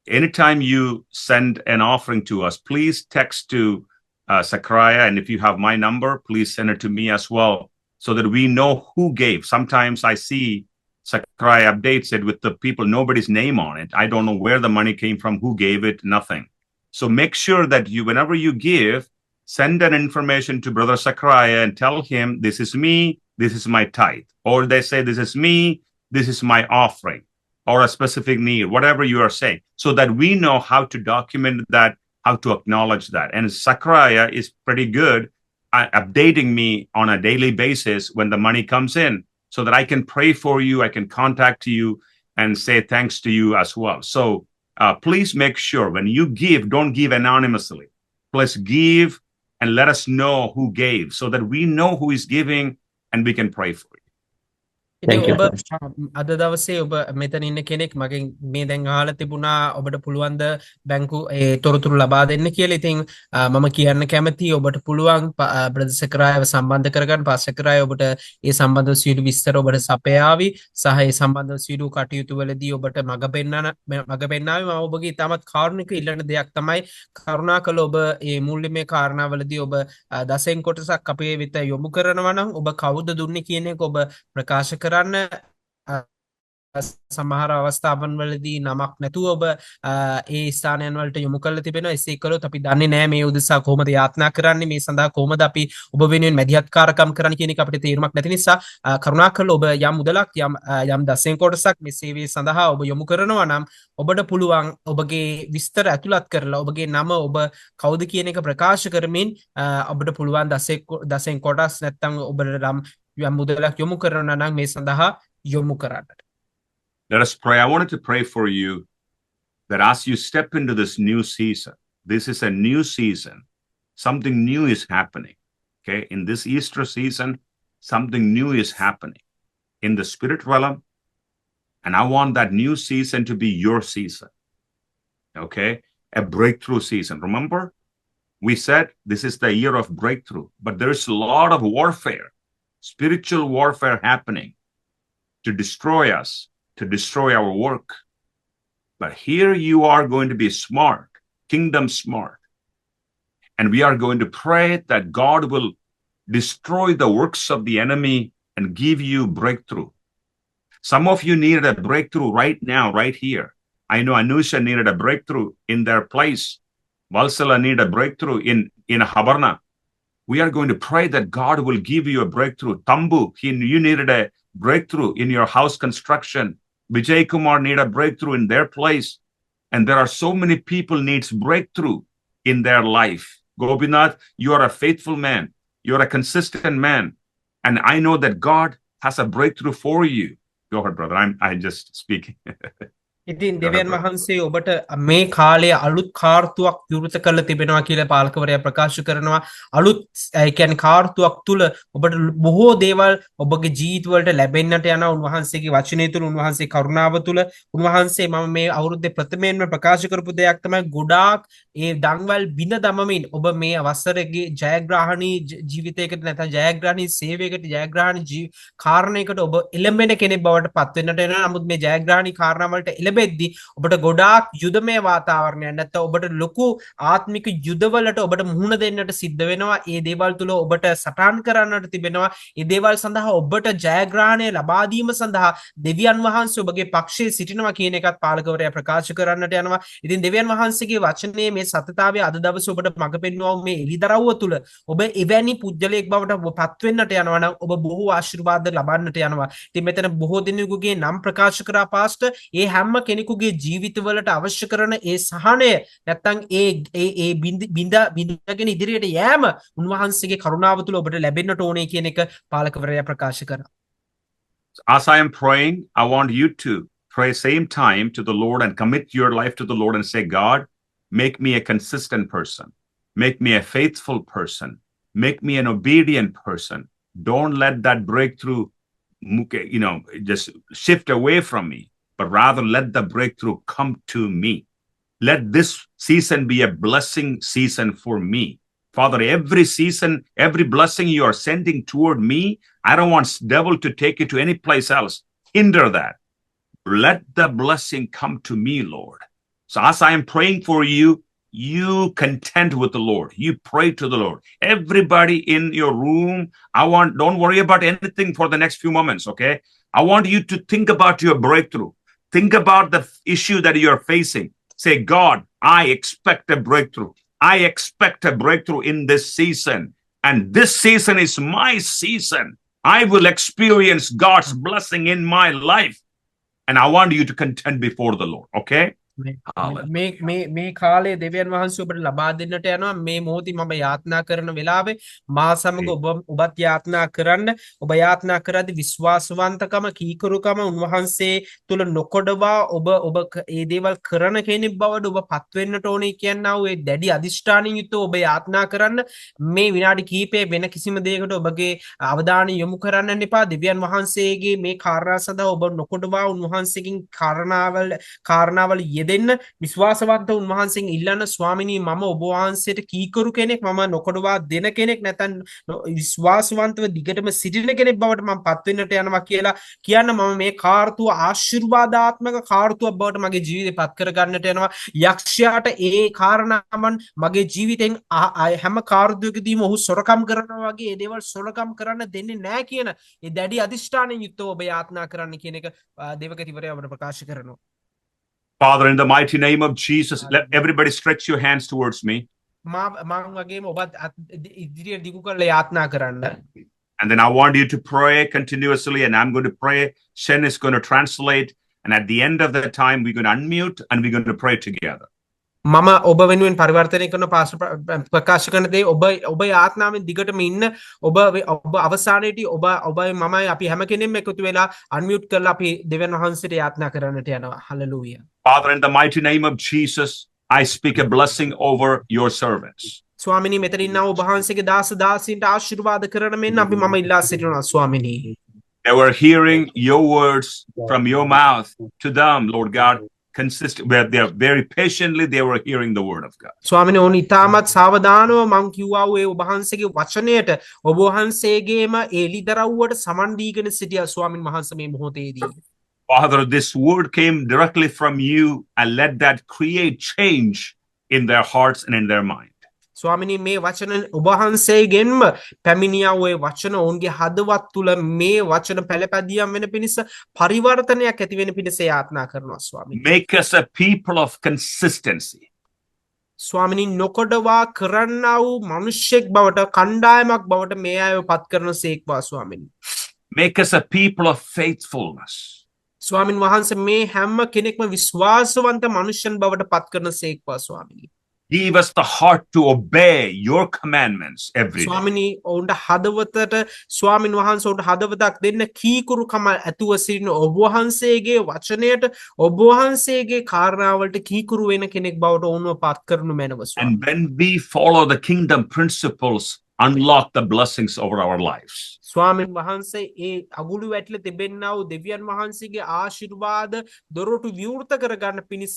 anytime you send an offering to us, please text to Zachariah. And if you have my number, please send it to me as well, so that we know who gave. Sometimes I see Zachariah updates it with the people, nobody's name on it. I don't know where the money came from, who gave it, nothing. So make sure that whenever you give, send that information to Brother Zachariah and tell him, this is me, this is my tithe. Or they say, this is me, this is my offering, or a specific need, whatever you are saying, so that we know how to document that, how to acknowledge that. And Zachariah is pretty good at updating me on a daily basis when the money comes in, so that I can pray for you, I can contact you and say thanks to you as well. So please make sure when you give, don't give anonymously. Please give and let us know who gave, so that we know who is giving and we can pray for you. ඉතින් ඔබ අද දවසේ ඔබ මෙතන ඉන්න කෙනෙක් මගෙන් මේ දැන් අහලා තිබුණා ඔබට පුළුවන්ද බැංකු ඒ තොරතුරු ලබා දෙන්න කියලා. ඉතින් මම කියන්න කැමතියි ඔබට පුළුවන් බ්‍රදර් සක්‍රායව සම්බන්ධ කරගන්න. පාස්ටර් සක්‍රාය ඔබට ඒ සම්බන්ධව සියලු විස්තර ඔබට සපයාවි. සහ ඒ සම්බන්ධව සියලු කටයුතු වලදී ඔබට මඟ පෙන්නාවි. මම ඔබගේ ඉතාමත් කාරුණික ඉල්ලන දෙයක් තමයි කරුණාකර ඔබ මේ මූල්‍යමය කාරණාවලදී ඔබ දසෙන් කොටසක් අපේ වෙත යොමු කරනවා නම් ඔබ කවුද දුන්නේ කියන එක ඔබ ප්‍රකාශ කරන්න. සමහර අවස්ථාවන් වලදී නමක් නැතුව ඔබ ඒ ස්ථානයන් වලට යොමු කරලා තිබෙනවා. එසේ කළොත් අපි දන්නේ නැහැ මේ උදෙසා කොහොමද යාත්නා කරන්නේ, මේ සඳහා කොහොමද අපි ඔබ වෙනුවෙන් මැදිහත්කාරකම් කරන්න කියන එක අපිට තේරුමක් නැති නිසා කරුණාකරලා ඔබ යම් මුදලක් යම් දසෙන් කොටසක් මේ සේවය සඳහා ඔබ යොමු කරනවා නම් ඔබට පුළුවන් ඔබගේ විස්තර ඇතුළත් කරලා ඔබගේ නම ඔබ කවුද කියන එක ප්‍රකාශ කරමින් ඔබට පුළුවන් දසෙන් කොටස් නැත්නම් ඔබට යම් මුදලක් යොමු කරනවා නම් මේ සඳහා යොමු කරන්නට. Let us pray. I wanted to pray for you that as you step into this new season, this is a new season, something new is happening. Okay, in this Easter season, something new is happening in the spirit realm, and I want that new season to be your season. Okay, a breakthrough season. Remember, we said this is the year of breakthrough, but there's a lot of warfare, spiritual warfare happening to destroy us, to destroy our work. But here you are going to be smart, kingdom smart. And we are going to pray that God will destroy the works of the enemy and give you breakthrough. Some of you needed a breakthrough right now, right here. I know Anusha needed a breakthrough in their place. Valsala needed a breakthrough in Habarna. We are going to pray that God will give you a breakthrough. Tambu, you needed a breakthrough in your house construction. Vijay Kumar need a breakthrough in their place. And there are so many people needs breakthrough in their life. Gopinath, you are a faithful man. You are a consistent man. And I know that God has a breakthrough for you. Go ahead, brother. I'm just speaking. ඉතින් Go ahead, දෙවියන් brother. වහන්සේ ඔබට මේ කාලයේ අලුත් කාර්තුවක් විවෘත කරලා තිබෙනවා කියලා පාලකවරයා ප්‍රකාශ කරනවා. අලුත් ඒ කියන්නේ කාර්තුවක් තුල ඔබට බොහෝ දේවල් ඔබගේ ජීවිතවලට ලැබෙන්නට යන උන්වහන්සේගේ වචනය තුල උන්වහන්සේ කරුණාව තුල උන්වහන්සේ මම මේ අවුරුද්දේ ප්‍රථමයෙන්ම ප්‍රකාශ කරපු දෙයක් තමයි ගොඩාක් ඒ දන්වල් බිඳ දමමින් ඔබ මේ අවසරයේ ජයග්‍රහණී ජීවිතයකට නැත්නම් ජයග්‍රහණී සේවයකට ජයග්‍රහණී කාරණයකට ඔබ එළඹෙන කෙනෙක් බවට පත් වෙන්නට වෙනවා. නමුත් මේ ජයග්‍රහණී කාරණාවලට එළඹෙද්දී ඔබට ගොඩාක් යුදමය වාතාවරණයක් නැත්නම් ඔබට ලොකු ආත්මික යුදවලට ඔබට මුහුණ දෙන්නට සිද්ධ වෙනවා. ඒ දේවල් තුල ඔබට සටහන් කරන්නට තිබෙනවා. ඒ දේවල් සඳහා ඔබට ජයග්‍රහණය ලබා දීම සඳහා දෙවියන් වහන්සේ ඔබගේ පක්ෂයේ සිටිනවා කියන එකත් පාලකවරයා ප්‍රකාශ කරන්නට යනවා. ඉතින් දෙවියන් වහන්සේගේ වචනේ මේ සත්‍යතාවය අද දවසේ ඔබට මඟ පෙන්වුවා මේ එලිදරව්ව තුල ඔබ එවැනි පුජ්‍යලයක් බවට ඔබ පත් වෙන්නට යනවා නම් ඔබ බොහෝ ආශිර්වාද ලබන්නට යනවා. ඉතින් මෙතන බොහෝ දෙනෙකුගේ නම් ප්‍රකාශ කරා පාස්ටර් ඒ හැම කෙනෙකුගේ ජීවිතවලට අවශ්‍ය කරන ඒ සහනය නැත්නම් ඒ බින්දගෙන ඉදිරියට යෑම උන්වහන්සේගේ කරුණාව තුල ඔබට ලැබෙන්නට ඕනේ කියන එක පාලකවරයා ප්‍රකාශ කරා. As I am praying, I want you to pray same time to the Lord and commit your life to the Lord and say, God, make me a consistent person. Make me a faithful person. Make me an obedient person. Don't let that breakthrough, just shift away from me, but rather let the breakthrough come to me. Let this season be a blessing season for me. Father, every season, every blessing you are sending toward me, I don't want devil to take it to any place else. Hinder that. Let the blessing come to me, Lord. So as I am praying for you, you contend with the Lord. You pray to the Lord. Everybody in your room, don't worry about anything for the next few moments, okay? I want you to think about your breakthrough. Think about the issue that you are facing. Say, God, I expect a breakthrough. I expect a breakthrough in this season. And this season is my season. I will experience God's blessing in my life. And I want you to contend before the Lord, okay? මේ කාලේ දෙවියන් වහන්සේ ඔබට ලබා දෙන්නට යනවා. මේ මොහොතේ මම යාත්නා කරන වෙලාවේ මා සමග ඔබත් යාත්නා කරන්න. ඔබ යාත්නා කරද්දී විශ්වාසවන්තකම කීකරුකම උන්වහන්සේ තුල නොකොඩවා ඔබ ඒ දේවල් කරන කෙනෙක් බවට ඔබ පත් වෙන්නට ඕනේ කියනවා. ඒ දැඩි අදිෂ්ඨානින් යුතුව ඔබ යාත්නා කරන්න. මේ විනාඩි කිහිපේ වෙන කිසිම දෙයකට ඔබගේ අවධානය යොමු කරන්න එපා. දෙවියන් වහන්සේගේ මේ කාරණා සඳහා ඔබ නොකොඩවා උන්වහන්සේගෙන් කාරණාවල දෙන්න විශ්වාසවන්ත උන්වහන්සේගෙන් ඉල්ලන්න ස්වාමිනී මම ඔබ වහන්සේට කීකරු කෙනෙක් මම නොකොඩවා දෙන කෙනෙක් නැත්නම් විශ්වාසවන්තව දිගටම සිටින කෙනෙක් බවට මම පත් වෙන්නට යනවා කියලා කියන්න. මම මේ කාර්තුව ආශිර්වාදාත්මක කාර්තුවක් බවට මගේ ජීවිතේ පත් කර ගන්නට යනවා. යක්ෂයාට ඒ කාරණාවන් මගේ ජීවිතෙන් හැම කාර්තුවකදීම ඔහු සොරකම් කරනවා වගේ ඒ දේවල් සොරකම් කරන්න දෙන්නේ නැහැ කියන ඒ දැඩි අදිෂ්ඨානයෙන් යුක්තව ඔබ යාත්නා කරන්න කියන එක දේවකතිවරයා අපට ප්‍රකාශ කරනවා. Father, in the mighty name of Jesus, let everybody stretch your hands towards me. And then I want you to pray continuously, and I'm going to pray. Shen is going to translate. And at the end of the time, we're going to unmute and we're going to pray together. මම ඔබ වෙනුවෙන් පරිවර්තනය කරන pastor ප්‍රකාශ කරන දේ ඔබ ආත්මාවෙන් දිගටම ඉන්න ඔබ අවසානයේදී ඔබයි මමයි අපි හැම කෙනෙක්ම එකතු වෙලා අන්මියුට් කරලා අපි දෙවියන් වහන්සේට යාත්නා කරන්නට යනවා. Hallelujah. Father, in the mighty name of Jesus, I speak a blessing over your servants. ස්වාමිනී මෙතන ඉන්න ඔබ වහන්සේගේ දාස දාසීන්ට ආශිර්වාද කරන මෙන්න අපි මම ඉල්ලා සිටිනවා ස්වාමිනී. They were hearing your words from your mouth to them, Lord God. Where they are very patiently they were hearing the word of God. ස්වාමිනේ ඕන ඉතාමත් සාවධානව මං කිව්වා ඔය ඔබ වහන්සේගේ වචනයට ඔබ වහන්සේගේම එලිදරව්වට සමන් දීගෙන සිටියා ස්වාමින් වහන්සේ මේ මොහොතේදී. Father, this word came directly from you and let that create change in their hearts and in their mind. ස්වාමිනී මේ වචන ඔබ වහන්සේගෙන්ම පැමිණියා ඔය වචන ඔවුන්ගේ හදවත් තුල මේ වචන පළපැදියම් වෙන පිණිස පරිවර්තනයක් ඇති වෙන පිණිස යාත්නා කරනවා ස්වාමිනී. Make us a people of consistency. ස්වාමිනී නොකොඩවා කරන්නා වූ මිනිසෙක් බවට කණ්ඩායමක් බවට මේ අයව පත් කරන සේක්වා ස්වාමිනී. Make us a people of faithfulness. ස්වාමින් වහන්සේ මේ හැම කෙනෙක්ම විශ්වාසවන්ත මනුෂ්‍යයන් බවට පත් කරන සේක්වා ස්වාමිනී. Give us the heart to obey your commandments every day. ස්වාමිනී ඔවුන්ට හදවතට ස්වාමින් වහන්සේ ඔවුන්ට හදවතක් දෙන්න කීකුරුකම ඇතුව සිටින ඔබ වහන්සේගේ වචනයට ඔබ වහන්සේගේ කාරණාවලට කීකුරු වෙන කෙනෙක් බවට ඔවුන්ව පත් කරනු මැනව ස්වාමී. And when we follow the kingdom principles, unlock the blessings over our lives. ස්වාමින් වහන්සේ ඒ අගුළු වැටල තිබෙන්නා වූ දෙවියන් වහන්සේගේ ආශිර්වාද දොරටු විවෘත කරගන්න පිණිස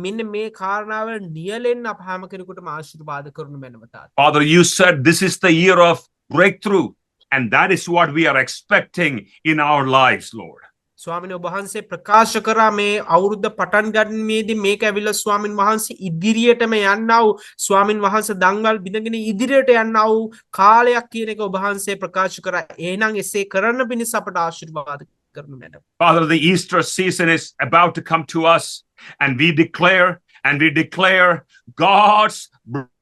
මෙන්න මේ කාරණාව නියැලෙන්න අප හැම කෙනෙකුටම ආශිර්වාද කරනු මැනව තාත්තා. Father, you said this is the year of breakthrough, and that is what we are expecting in our lives, Lord. ස්වාමින් වහන්සේ ප්‍රකාශ කරා මේ අවුරුද්ද පටන් ගන්නේදී මේක ඇවිල්ලා ස්වාමින් වහන්සේ ඉදිරියටම යන්නා වූ ස්වාමින් වහන්සේ දන්වල් බිඳගෙන ඉදිරියට යන්නා වූ කාලයක් කියන එක ඔබ වහන්සේ ප්‍රකාශ කරා. එහෙනම් එසේ කරන්න පිණිස අපට ආශිර්වාද කරනු මැනව. Father, the Easter season is about to come to us, and we declare God's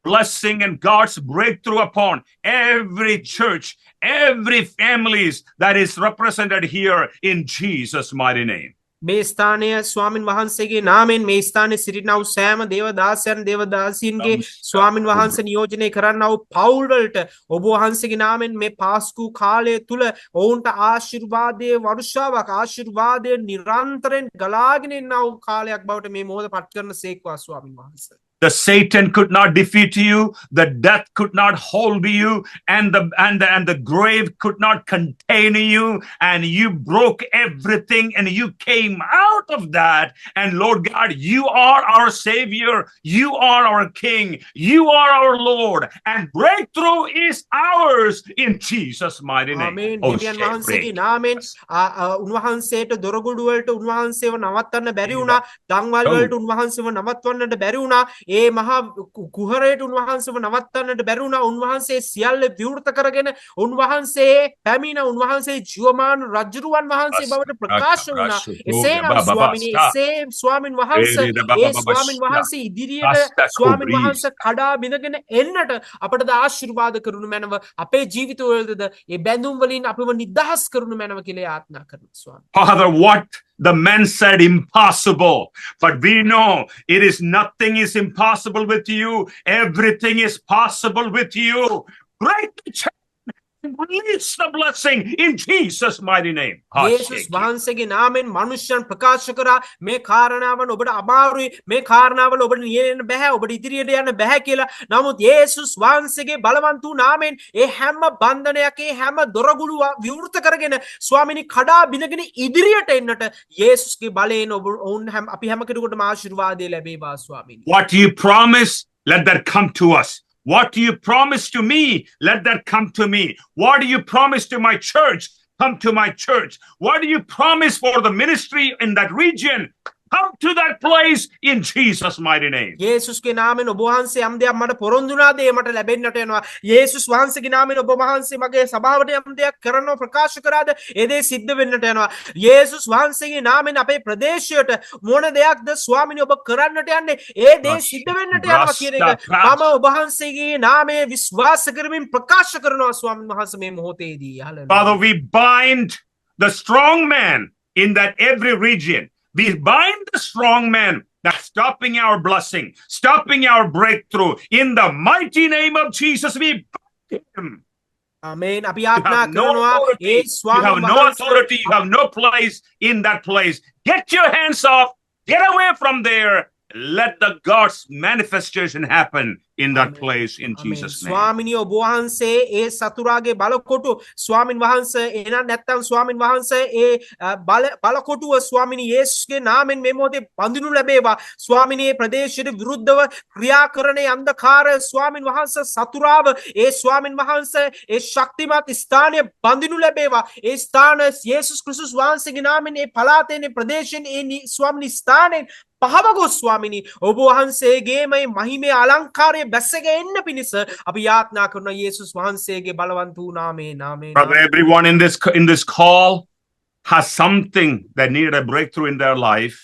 blessing and God's breakthrough upon every church, every families that is represented here in Jesus' mighty name. මේ ස්ථානය ස්වාමින් වහන්සේගේ නාමයෙන් මේ ස්ථානයේ සිටිනා වූ සෑම දේවදාසයන් දේවදාසීන්ගේ ස්වාමින් වහන්සේ නියෝජනය කරන්නා වූ පවුල් වලට ඔබ වහන්සේගේ නාමයෙන් මේ පාස්කු කාලය තුල ඔවුන්ට ආශිර්වාදයේ වර්ෂාවක් ආශිර්වාදයේ නිරන්තරයෙන් ගලාගෙන එනා වූ කාලයක් බවට මේ මොහොත පත් කරන සේක්වා ස්වාමින් වහන්සේ. The Satan could not defeat you, the death could not hold you, and the grave could not contain you, and you broke everything and you came out of that. And Lord God, you are our Savior, you are our King, you are our Lord, and breakthrough is ours in Jesus' mighty name. Amen. Oh, දෙවියන් වහන්සේගේ නාමයෙන් උන්වහන්සේට දොරගුඩු වලට උන්වහන්සේව නවත්තන්න බැරි වුණා. දන්වල් වලට උන්වහන්සේව නවත්වන්නට බැරි වුණා. ඒ මහා කුහරයට උන්වහන්සේව නවත්තන්නට බැරි වුණා. උන්වහන්සේ සියල්ල විවෘත කරගෙන උන්වහන්සේ පැමිණ උන්වහන්සේ ජීවමාන රජුරුවන් වහන්සේ බවට ප්‍රකාශ වුණා. එසේනම් ස්වාමිනේ එසේ ස්වාමින් වහන්සේ ඒ ස්වාමින් වහන්සේ ඉදිරියට ස්වාමින් වහන්සේ කඩා බිඳගෙන එන්නට අපට ආශිර්වාද කරනු මැනව. අපේ ජීවිතවලද ඒ බැඳුම් වලින් අපව නිදහස් කරනු මැනව කියලා ආත්මා කරනවා ස්වාමී. Father, what the men said impossible, but we know it is nothing is impossible with you. Everything is possible with you. Break the chain and release the blessing in Jesus' mighty name. යේසුස් වහන්සේගේ නාමයෙන් මනුෂ්‍යයන් ප්‍රකාශ කරා මේ කාරණාවන් ඔබට අමාරුයි මේ කාරණාවල ඔබට නියෙන්න බෑ ඔබට ඉදිරියට යන්න බෑ කියලා. නමුත් යේසුස් වහන්සේගේ බලවන්ත වූ නාමයෙන් ඒ හැම බන්ධනයක් ඒ හැම දොරගුළු විවෘත කරගෙන ස්වාමිනී කඩා බිඳගෙන ඉදිරියට එන්නට යේසුස්ගේ බලයෙන් ඔවුන් අපි හැම කෙනෙකුටම ආශිර්වාදය ලැබේවා ස්වාමිනී. What you promise, let that come to us. What do you promise to me? Let that come to me. What do you promise to my church? Come to my church. What do you promise for the ministry in that region? Come to that place in Jesus' mighty name. යේසුස්ගේ නාමයෙන් ඔබ වහන්සේ යම් දෙයක් මට පොරොන්දුනාද ඒ මට ලැබෙන්නට යනවා. යේසුස් වහන්සේගේ නාමයෙන් ඔබ වහන්සේ මගේ සභාවට යම් දෙයක් කරනවා ප්‍රකාශ කරාද ඒ දේ සිද්ධ වෙන්නට යනවා. යේසුස් වහන්සේගේ නාමයෙන් අපේ ප්‍රදේශයට මොන දෙයක්ද ස්වාමිනේ ඔබ කරන්නට යන්නේ ඒ දේ සිද්ධ වෙන්නට යනවා කියන එක මම ඔබ වහන්සේගේ නාමයේ විශ්වාස කරමින් ප්‍රකාශ කරනවා ස්වාමීන් වහන්සේ මේ මොහොතේදී. Father, we bind the strong man in that every region. We bind the strong man that's stopping our blessing, stopping our breakthrough. In the mighty name of Jesus, we bind him. Amen. අපි You ආඥා have no කරනවා authority. A You have ස්වාමීන් no වහන්සේ authority. You have no place in that place. Get your hands off. Get away from there. Let the God's manifestation happen in that place in Jesus' name. ස්වාමිනී ඔබ වහන්සේ ඒ සතුරාගේ බලකොටු ස්වාමින් වහන්සේ එනන් නැත්තම් ස්වාමින් වහන්සේ ඒ බලකොටුව ස්වාමිනී යේසුස්ගේ නාමයෙන් මේ මොහොතේ බඳිනු ලැබේවා. ස්වාමිනී මේ ප්‍රදේශයට විරුද්ධව ක්‍රියා කරන අන්ධකාර ස්වාමින් වහන්සේ සතුරාව ඒ ස්වාමින් වහන්සේ ඒ ශක්තිමත් ස්ථානයේ බඳිනු ලැබේවා. ඒ ස්ථාන යේසුස් ක්‍රිස්තුස් වහන්සේගේ නාමයෙන් ඒ පළාතේ ප්‍රදේශයෙන් ඒ ස්වාමිනී ස්ථානයෙන් පහවගොස් ස්වාමිනී ඔබ වහන්සේගේ මේ මහිමේ අලංකාරය බැසගෙන එන්න පිණිස අපි යාඥා කරන යේසුස් වහන්සේගේ බලවන්ත වූ නාමයෙන්. ආමේන්. Brother, everyone in this call has something that needed a breakthrough in their life.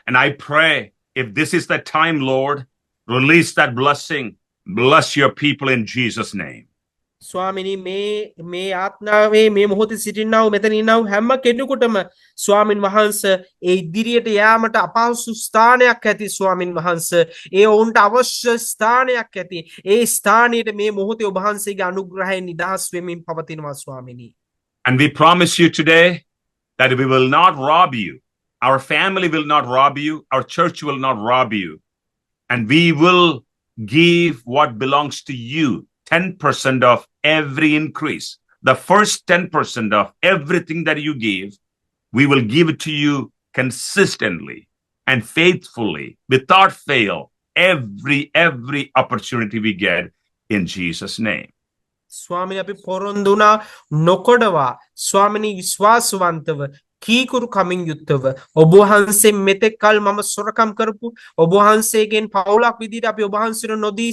And I pray, if this is the time, Lord, release that blessing. Bless your people in Jesus' name. ස්වාමිනී මේ ආත්නාවේ මේ මොහොතේ සිටින්නා වූ මෙතන ඉන්නා වූ හැම කෙනෙකුටම ස්වාමින් වහන්සේ ඒ ඉදිරියට යාමට අපහසු ස්ථානයක් ඇති ස්වාමින් වහන්සේ ඒ ඔවුන්ට අවශ්‍ය ස්ථානයක් ඇති ඒ ස්ථානයට මේ මොහොතේ ඔබ වහන්සේගේ අනුග්‍රහයෙන් නිදහස් වෙමින් පවතිනවා ස්වාමිනී. And we promise you today that we will not rob you. Our family will not rob you. Our church will not rob you. And we will give what belongs to you, 10% of every increase. The first 10% of everything that you give, we will give it to you consistently and faithfully, without fail, every opportunity we get in Jesus' name. ස්වාමිනී අපි පොරොන්දු වුණා නොකොඩවා ස්වාමිනී විශ්වාසවන්තව කීකුරු කමින් යුක්තව ඔබ වහන්සේ මෙතෙක් කල මම සොරකම් කරපු ඔබ වහන්සේගෙන් පවුලක් විදිහට අපි ඔබ වහන්සේට නොදී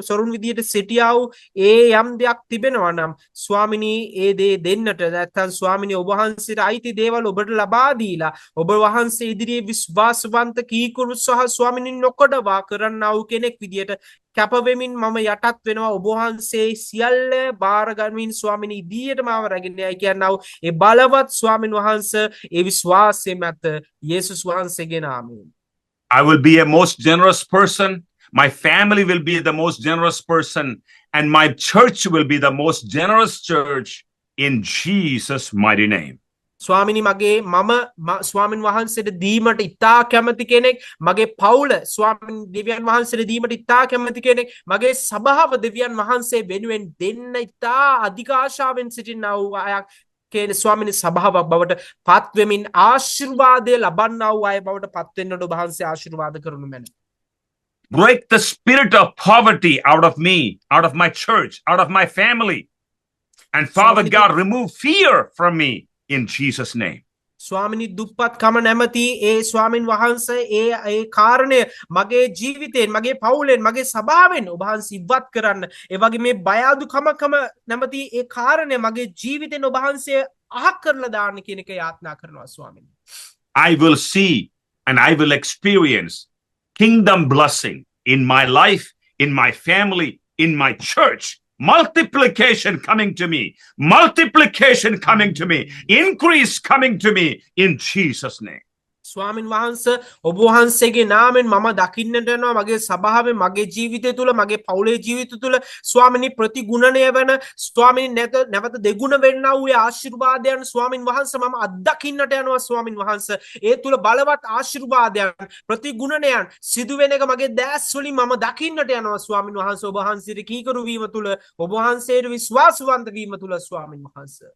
සොරුන් විදිහට සිටියා වූ ඒ යම් දෙයක් තිබෙනවා නම් ස්වාමිනී ඒ දේ දෙන්නට නැත්නම් ස්වාමිනී ඔබ වහන්සේට අයිති දේවල් ඔබට ලබා දීලා ඔබ වහන්සේ ඉදිරියේ විශ්වාසවන්ත කීකුරු සහ ස්වාමිනී නොකොඩවා කරන්නා වූ කෙනෙක් විදිහට කැපවෙමින් මම යටත් වෙනවා ඔබ වහන්සේ සියල්ල බාර ගනිමින් ස්වාමිනී ඉදිරියට මාව රැගෙන යයි කියනවා ඒ බලවත් ස්වාමින් වහන්සේ ඒ විශ්වාසය මත යේසුස් වහන්සේගේ නාමයෙන් I will be a most generous person. My family will be the most generous person. And my church will be the most generous church in Jesus' mighty name. ස්වාමිනී මගේ මම ස්වාමින් වහන්සේට දීමට ඉතා කැමති කෙනෙක් මගේ පවුල ස්වාමින් දෙවියන් වහන්සේට දීමට ඉතා කැමති කෙනෙක් මගේ සභාව දෙවියන් වහන්සේ වෙනුවෙන් දෙන්න ඉතා අධික ආශාවෙන් සිටිනා වූ අයක් කියන ස්වාමිනී සභාවක් බවට පත්වෙමින් ආශිර්වාදය ලබන්නා වූ අය බවට පත්වෙන්නට ඔබ වහන්සේ ආශිර්වාද කරනු මැන. Break the spirit of poverty out of me, out of my church, out of my family. And Father God, remove fear from me in Jesus' name. ස්වාමිනී දුප්පත්කම නැමැති ඒ ස්වාමින් වහන්සේ ඒ කාරණය මගේ ජීවිතයෙන් මගේ පවුලෙන් මගේ සභාවෙන් ඔබ වහන්සේ ඉවත් කරන්න. ඒ වගේ මේ බය අඩුකමකම නැමැති ඒ කාරණය මගේ ජීවිතෙන් ඔබ වහන්සේ අහක් කරලා දාන්න කියන එක යාත්නා කරනවා ස්වාමිනී. I will see and I will experience kingdom blessing in my life, in my family, in my church. Multiplication coming to me, multiplication coming to me, increase coming to me in Jesus' name. ස්වාමින් වහන්සේ ඔබ වහන්සේගේ නාමයෙන් මම දකින්නට යනවා මගේ සභාවේ මගේ ජීවිතය තුළ මගේ පවුලේ ජීවිතය තුළ ස්වාමිනී ප්‍රතිගුණණය වෙන ස්වාමිනී නැවත දෙගුණ වෙන්නා වූ ආශිර්වාදයන් ස්වාමින් වහන්සේ මම අත්දකින්නට යනවා ස්වාමින් වහන්සේ ඒ තුළ බලවත් ආශිර්වාදයන් ප්‍රතිගුණණයන් සිදු වෙන එක මගේ දැස් වලින් මම දකින්නට යනවා ස්වාමින් වහන්සේ ඔබ වහන්සේට කීකරු වීම තුළ ඔබ වහන්සේට විශ්වාසවන්ත වීම තුළ ස්වාමින් වහන්සේ